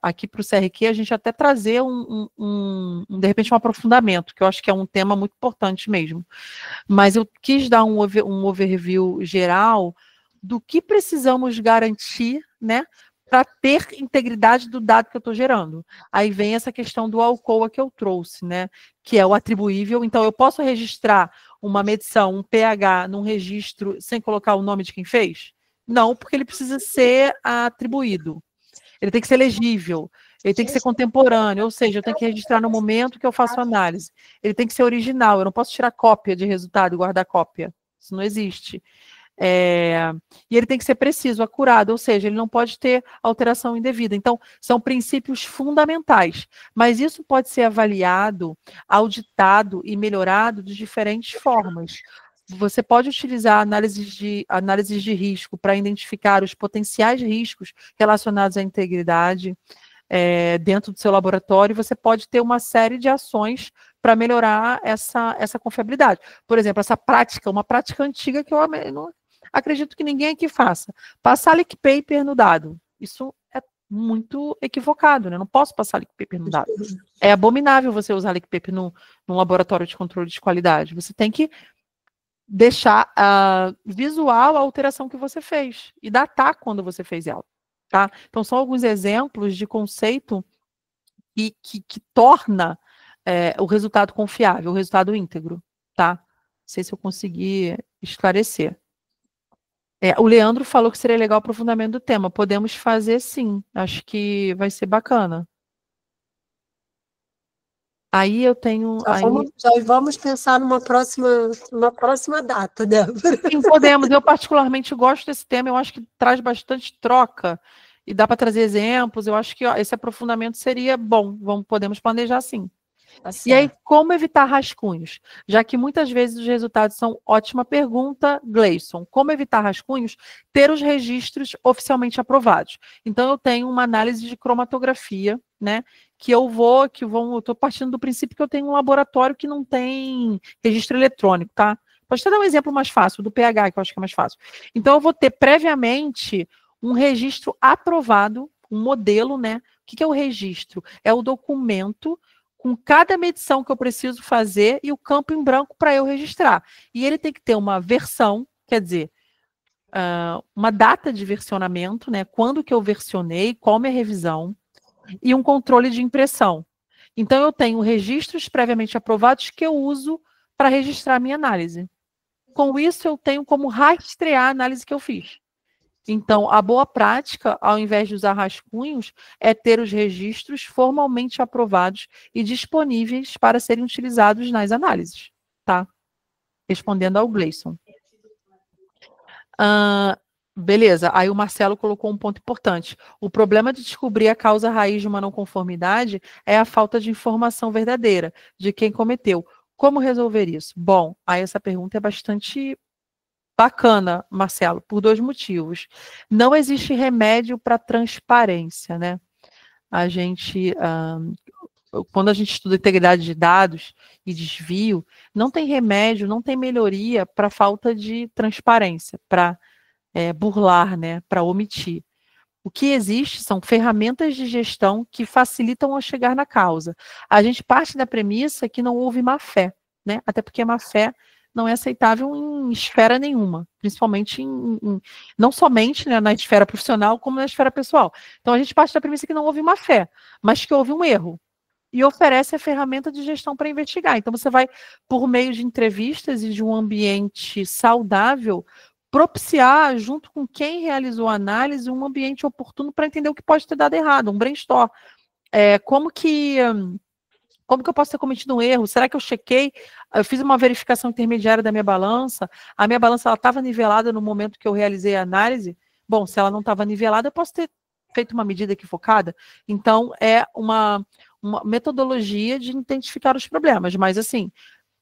aqui para o CRQ, a gente até trazer de repente, um aprofundamento, que eu acho que é um tema muito importante mesmo. Mas eu quis dar um overview geral do que precisamos garantir, né, para ter integridade do dado que eu estou gerando. Aí vem essa questão do ALCOA que eu trouxe, né, que é o atribuível. Então, eu posso registrar uma medição, um pH, num registro sem colocar o nome de quem fez? Não, porque ele precisa ser atribuído. Ele tem que ser legível, ele tem que ser contemporâneo, ou seja, eu tenho que registrar no momento que eu faço a análise. Ele tem que ser original, eu não posso tirar cópia de resultado e guardar cópia. Isso não existe. E ele tem que ser preciso, acurado, ou seja, ele não pode ter alteração indevida. Então, são princípios fundamentais, mas isso pode ser avaliado, auditado e melhorado de diferentes formas. Você pode utilizar análises de risco para identificar os potenciais riscos relacionados à integridade dentro do seu laboratório. Você pode ter uma série de ações para melhorar essa confiabilidade. Por exemplo, essa prática, uma prática antiga que eu não acredito que ninguém aqui faça. Passar leak paper no dado. Isso é muito equivocado, né? Eu não posso passar leak paper no dado. É abominável você usar leak paper num laboratório de controle de qualidade. Você tem que deixar visual a alteração que você fez e datar quando você fez ela, tá? Então, são alguns exemplos de conceito que torna o resultado confiável, o resultado íntegro, tá? Não sei se eu consegui esclarecer. O Leandro falou que seria legal o aprofundamento do tema. Podemos fazer sim, acho que vai ser bacana. Aí eu tenho.
Já vamos pensar numa próxima data, Débora.
Sim, podemos. Eu particularmente gosto desse tema, eu acho que traz bastante troca e dá para trazer exemplos. Eu acho que esse aprofundamento seria bom. Podemos planejar sim. E aí, como evitar rascunhos? Já que muitas vezes os resultados são ótima pergunta, Gleison. Como evitar rascunhos? Ter os registros oficialmente aprovados. Então, eu tenho uma análise de cromatografia, né? Eu estou partindo do princípio que eu tenho um laboratório que não tem registro eletrônico, tá? Pode até dar um exemplo mais fácil, do pH, que eu acho que é mais fácil. Então, eu vou ter previamente um registro aprovado, um modelo, né? O que é o registro? É o documento com cada medição que eu preciso fazer e o campo em branco para eu registrar. E ele tem que ter uma versão, quer dizer, uma data de versionamento, né? Quando que eu versionei, qual minha revisão, e um controle de impressão. Então, eu tenho registros previamente aprovados que eu uso para registrar a minha análise. Com isso, eu tenho como rastrear a análise que eu fiz. Então, a boa prática, ao invés de usar rascunhos, é ter os registros formalmente aprovados e disponíveis para serem utilizados nas análises, tá? Respondendo ao Gleison. Beleza, aí o Marcelo colocou um ponto importante. O problema de descobrir a causa raiz de uma não conformidade é a falta de informação verdadeira de quem cometeu. Como resolver isso? Bom, aí essa pergunta é bastante bacana, Marcelo, por 2 motivos. Não existe remédio para transparência, né? Quando a gente estuda integridade de dados e desvio, não tem remédio, não tem melhoria para falta de transparência, para burlar, né? Para omitir. O que existe são ferramentas de gestão que facilitam a chegar na causa. A gente parte da premissa que não houve má fé, né? Até porque a má fé não é aceitável em esfera nenhuma, principalmente não somente, né, na esfera profissional, como na esfera pessoal. Então, a gente parte da premissa que não houve má fé, mas que houve um erro. E oferece a ferramenta de gestão para investigar. Então, você vai, por meio de entrevistas e de um ambiente saudável, propiciar, junto com quem realizou a análise, um ambiente oportuno para entender o que pode ter dado errado, um brainstorm. Como que eu posso ter cometido um erro? Será que eu chequei? Eu fiz uma verificação intermediária da minha balança, a minha balança estava nivelada no momento que eu realizei a análise? Bom, se ela não estava nivelada, eu posso ter feito uma medida equivocada. Então, é uma metodologia de identificar os problemas, mas assim,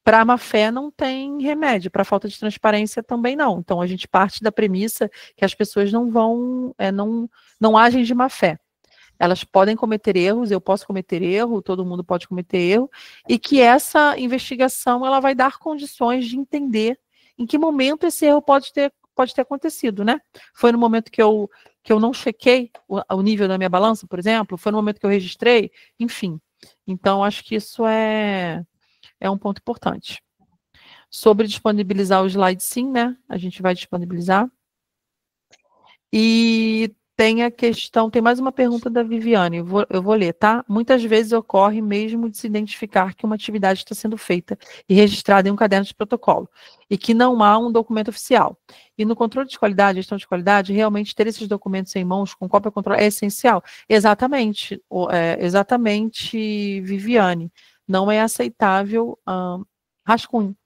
para a má-fé não tem remédio, para a falta de transparência também não. Então, a gente parte da premissa que as pessoas não agem de má-fé. Elas podem cometer erros, eu posso cometer erro, todo mundo pode cometer erro, e que essa investigação ela vai dar condições de entender em que momento esse erro pode ter acontecido, né? Foi no momento que eu não chequei o nível da minha balança, por exemplo? Foi no momento que eu registrei? Enfim. Então, acho que isso é um ponto importante. Sobre disponibilizar o slide, sim, né? A gente vai disponibilizar. E tem a questão, tem mais uma pergunta da Viviane, eu vou ler, tá? Muitas vezes ocorre mesmo de se identificar que uma atividade está sendo feita e registrada em um caderno de protocolo, e que não há um documento oficial. E no controle de qualidade, gestão de qualidade, realmente ter esses documentos em mãos, com cópia controle, é essencial. Exatamente, Viviane. Não é aceitável rascunho.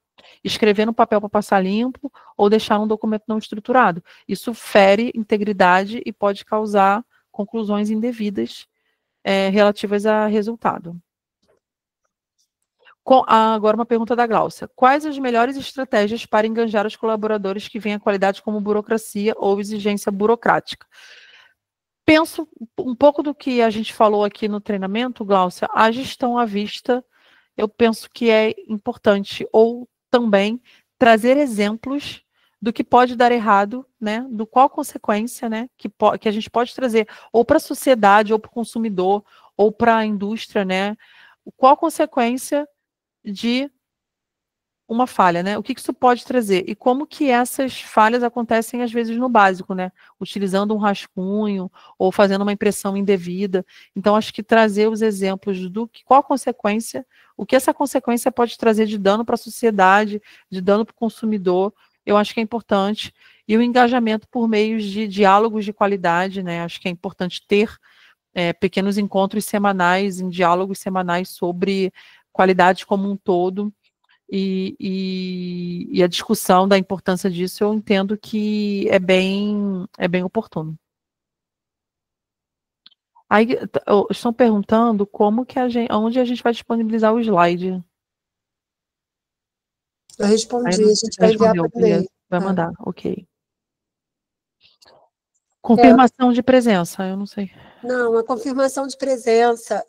Escrever no papel para passar limpo ou deixar um documento não estruturado. Isso fere integridade e pode causar conclusões indevidas relativas a resultado. Agora uma pergunta da Gláucia. Quais as melhores estratégias para engajar os colaboradores que veem a qualidade como burocracia ou exigência burocrática? Penso um pouco do que a gente falou aqui no treinamento, Gláucia, a gestão à vista, eu penso que é importante, ou também trazer exemplos do que pode dar errado, né? Do qual consequência, né? Que a gente pode trazer ou para a sociedade, ou para o consumidor, ou para a indústria, né? Qual consequência de uma falha, né? O que isso pode trazer? E como que essas falhas acontecem, às vezes, no básico, né? Utilizando um rascunho ou fazendo uma impressão indevida. Então, acho que trazer os exemplos qual a consequência, o que essa consequência pode trazer de dano para a sociedade, de dano para o consumidor, eu acho que é importante. E o engajamento por meios de diálogos de qualidade, né? Acho que é importante ter pequenos encontros semanais, em diálogos semanais sobre qualidade como um todo. E a discussão da importância disso, eu entendo que é bem oportuno. Aí estão perguntando onde a gente vai disponibilizar o slide.
Eu respondi, a gente vai enviar por e-mail.
Vai mandar, ok. Confirmação de presença, eu não sei.
Não, a confirmação de presença,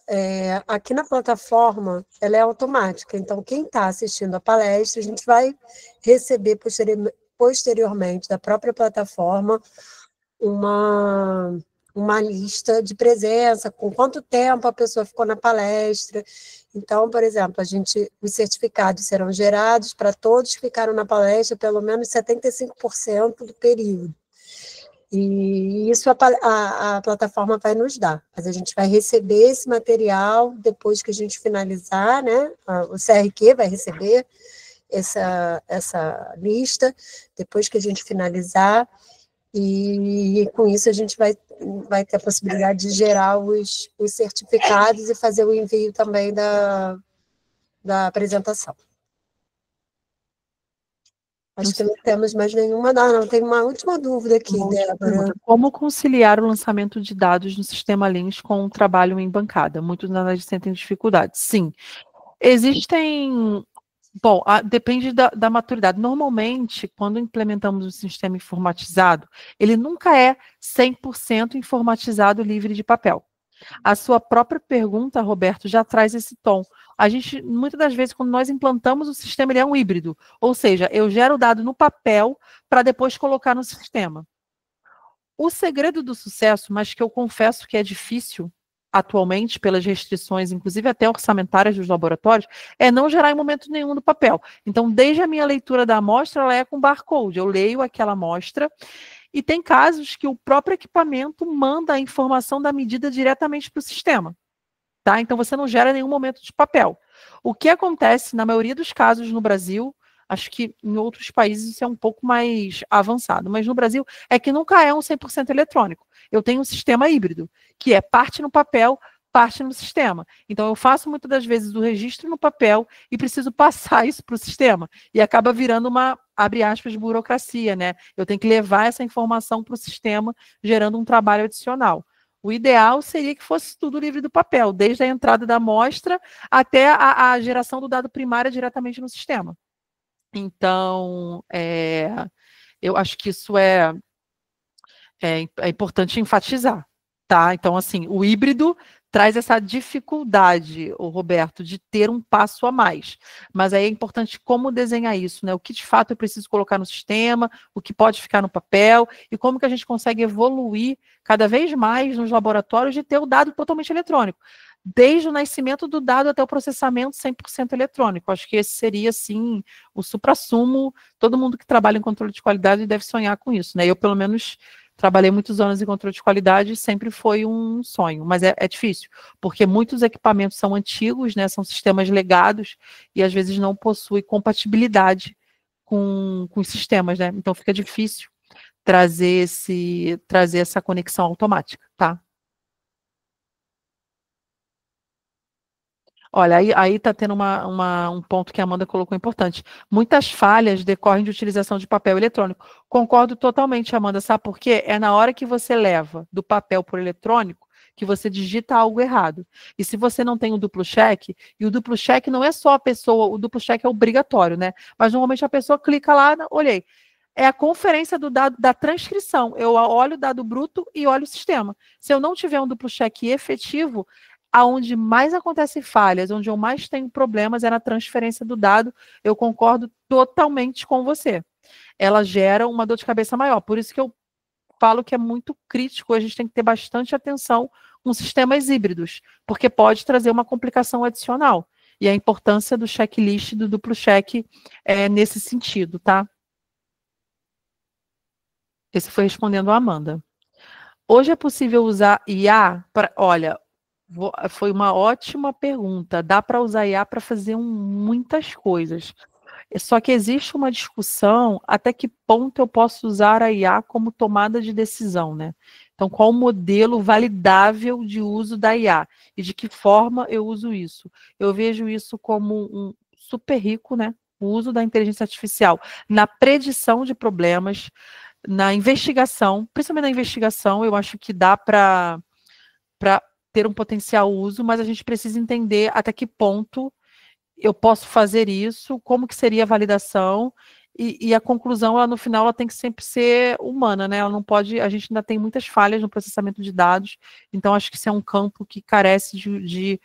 aqui na plataforma, ela é automática. Então, quem está assistindo a palestra, a gente vai receber posteriormente da própria plataforma uma lista de presença, com quanto tempo a pessoa ficou na palestra. Então, por exemplo, os certificados serão gerados para todos que ficaram na palestra pelo menos 75% do período. E isso a plataforma vai nos dar. Mas a gente vai receber esse material depois que a gente finalizar, né? O CRQ vai receber essa lista depois que a gente finalizar, e com isso a gente vai ter a possibilidade de gerar os certificados e fazer o envio também da apresentação. Acho que não temos mais nenhuma. Não, tem uma última dúvida aqui, Débora.
Como conciliar o lançamento de dados no sistema Lins com o trabalho em bancada? Muitos analistas sentem dificuldades. Sim. Existem... Bom, depende da maturidade. Normalmente, quando implementamos um sistema informatizado, ele nunca é 100% informatizado livre de papel. A sua própria pergunta, Roberto, já traz esse tom. A gente, muitas das vezes, quando nós implantamos o sistema, ele é um híbrido. Ou seja, eu gero o dado no papel para depois colocar no sistema. O segredo do sucesso, mas que eu confesso que é difícil atualmente, pelas restrições, inclusive até orçamentárias dos laboratórios, é não gerar em momento nenhum no papel. Então, desde a minha leitura da amostra, ela é com barcode. Eu leio aquela amostra e tem casos que o próprio equipamento manda a informação da medida diretamente para o sistema. Tá? Então, você não gera em nenhum momento de papel. O que acontece, na maioria dos casos no Brasil, acho que em outros países isso é um pouco mais avançado, mas no Brasil é que nunca é um 100% eletrônico. Eu tenho um sistema híbrido, que é parte no papel, parte no sistema. Então, eu faço muitas das vezes o registro no papel e preciso passar isso para o sistema. E acaba virando uma, abre aspas, burocracia, né? Eu tenho que levar essa informação para o sistema, gerando um trabalho adicional. O ideal seria que fosse tudo livre do papel, desde a entrada da amostra até a geração do dado primário diretamente no sistema. Então, eu acho que isso é importante enfatizar, tá? Então, assim, o híbrido traz essa dificuldade, o Roberto, de ter um passo a mais. Mas aí é importante como desenhar isso, né? O que de fato eu preciso colocar no sistema, o que pode ficar no papel, e como que a gente consegue evoluir cada vez mais nos laboratórios de ter o dado totalmente eletrônico. Desde o nascimento do dado até o processamento 100% eletrônico. Acho que esse seria, assim, o suprassumo. Todo mundo que trabalha em controle de qualidade deve sonhar com isso, né? Eu, pelo menos, trabalhei muitos anos em controle de qualidade e sempre foi um sonho, mas é difícil, porque muitos equipamentos são antigos, né, são sistemas legados e às vezes não possuem compatibilidade com os sistemas, né? Então fica difícil trazer essa conexão automática, tá? Olha, aí está tendo um ponto que a Amanda colocou importante. Muitas falhas decorrem de utilização de papel eletrônico. Concordo totalmente, Amanda. Sabe por quê? É na hora que você leva do papel para o eletrônico que você digita algo errado. E se você não tem o duplo cheque, e o duplo cheque não é só a pessoa, o duplo cheque é obrigatório, né? Mas normalmente a pessoa clica lá, olhei. É a conferência do dado da transcrição. Eu olho o dado bruto e olho o sistema. Se eu não tiver um duplo cheque efetivo, aonde mais acontecem falhas, onde eu mais tenho problemas é na transferência do dado. Eu concordo totalmente com você. Ela gera uma dor de cabeça maior. Por isso que eu falo que é muito crítico, a gente tem que ter bastante atenção com sistemas híbridos, porque pode trazer uma complicação adicional. E a importância do checklist, do duplo check nesse sentido, tá? Esse foi respondendo a Amanda. Hoje é possível usar IA para... Olha, foi uma ótima pergunta. Dá para usar IA para fazer muitas coisas. Só que existe uma discussão até que ponto eu posso usar a IA como tomada de decisão, né? Então, qual o modelo validável de uso da IA? E de que forma eu uso isso? Eu vejo isso como um super rico, né? O uso da inteligência artificial na predição de problemas, na investigação, principalmente na investigação, eu acho que dá para ter um potencial uso, mas a gente precisa entender até que ponto eu posso fazer isso, como que seria a validação, e a conclusão, ela, no final, ela tem que sempre ser humana, né? Ela não pode, a gente ainda tem muitas falhas no processamento de dados, então acho que isso é um campo que carece de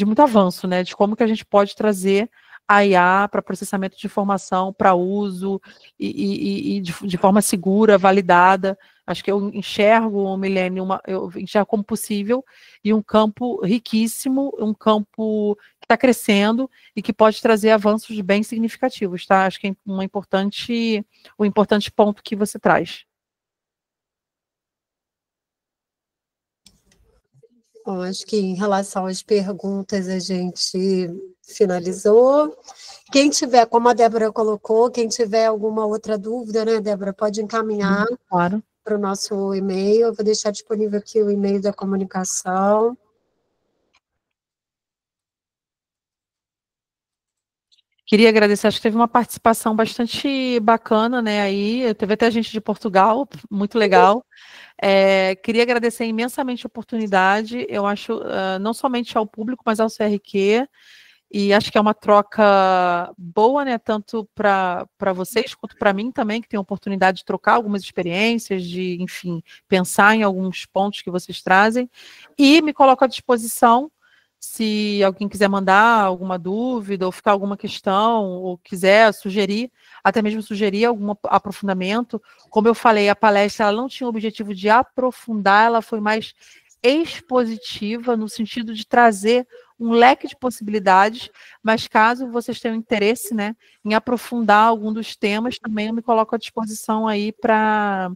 muito avanço, né? De como que a gente pode trazer a IA para processamento de informação, para uso, e de forma segura, validada. Acho que eu enxergo o milênio, eu enxergo como possível, e um campo riquíssimo, um campo que está crescendo e que pode trazer avanços bem significativos, tá? Acho que é um importante ponto que você traz.
Bom, acho que em relação às perguntas a gente finalizou. Quem tiver, como a Débora colocou, quem tiver alguma outra dúvida, né, Débora, pode encaminhar
Claro.
para o nosso e-mail. Eu vou deixar disponível aqui o e-mail da comunicação.
Queria agradecer, acho que teve uma participação bastante bacana, né, aí, teve até gente de Portugal, muito legal. Queria agradecer imensamente a oportunidade, eu acho, não somente ao público, mas ao CRQ, e acho que é uma troca boa, né, tanto para vocês, quanto para mim também, que tenho a oportunidade de trocar algumas experiências, de, enfim, pensar em alguns pontos que vocês trazem, e me coloco à disposição Se alguém quiser mandar alguma dúvida ou ficar alguma questão, ou quiser sugerir, até mesmo sugerir algum aprofundamento, como eu falei, a palestra ela não tinha o objetivo de aprofundar, ela foi mais expositiva, no sentido de trazer um leque de possibilidades, mas caso vocês tenham interesse, né, em aprofundar algum dos temas, também eu me coloco à disposição aí para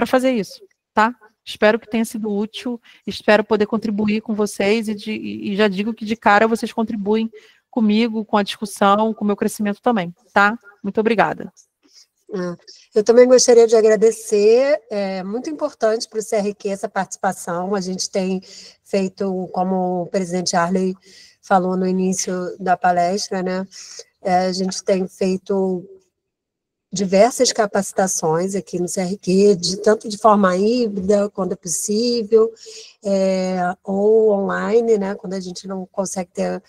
fazer isso, tá? Espero que tenha sido útil, espero poder contribuir com vocês e já digo que de cara vocês contribuem comigo, com a discussão, com o meu crescimento também, tá? Muito obrigada.
Eu também gostaria de agradecer, é muito importante para o CRQ essa participação, a gente tem feito, como o presidente Arley falou no início da palestra, né, a gente tem feito diversas capacitações aqui no CRQ, tanto de forma híbrida, quando é possível, ou online, né, quando a gente não consegue ter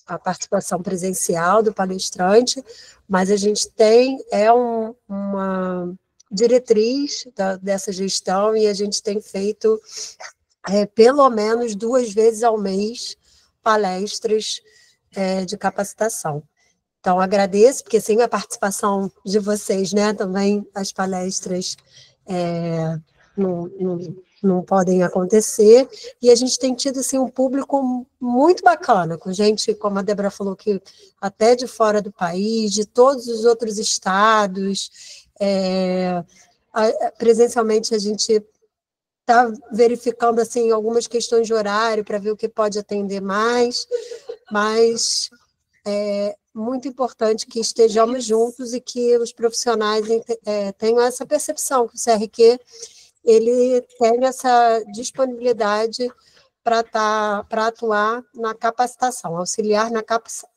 a participação presencial do palestrante, mas a gente tem uma diretriz dessa gestão e a gente tem feito pelo menos 2 vezes ao mês palestras de capacitação. Então, agradeço, porque sem a participação de vocês, né, também as palestras não podem acontecer, e a gente tem tido assim, um público muito bacana, com gente, como a Débora falou, que até de fora do país, de todos os outros estados, presencialmente a gente está verificando assim, algumas questões de horário para ver o que pode atender mais, mas muito importante que estejamos juntos e que os profissionais tenham essa percepção, que o CRQ ele tem essa disponibilidade para atuar na capacitação, auxiliar na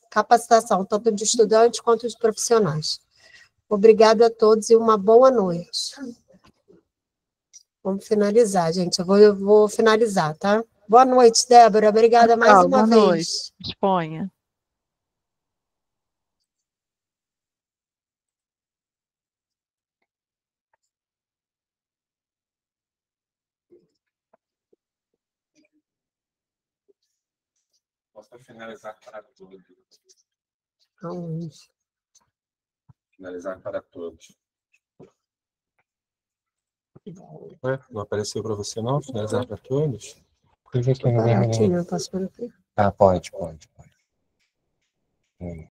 capacitação, tanto de estudantes quanto de profissionais. Obrigada a todos e uma boa noite. Vamos finalizar, gente. Eu vou finalizar, tá? Boa noite, Débora. Obrigada mais uma
boa
vez.
Noite. Disponha.
Posso finalizar para todos.
Vamos.
Finalizar para todos. Não apareceu para você, não? Finalizar para todos?
Aqui, né? Posso parar aqui?
Ah, pode.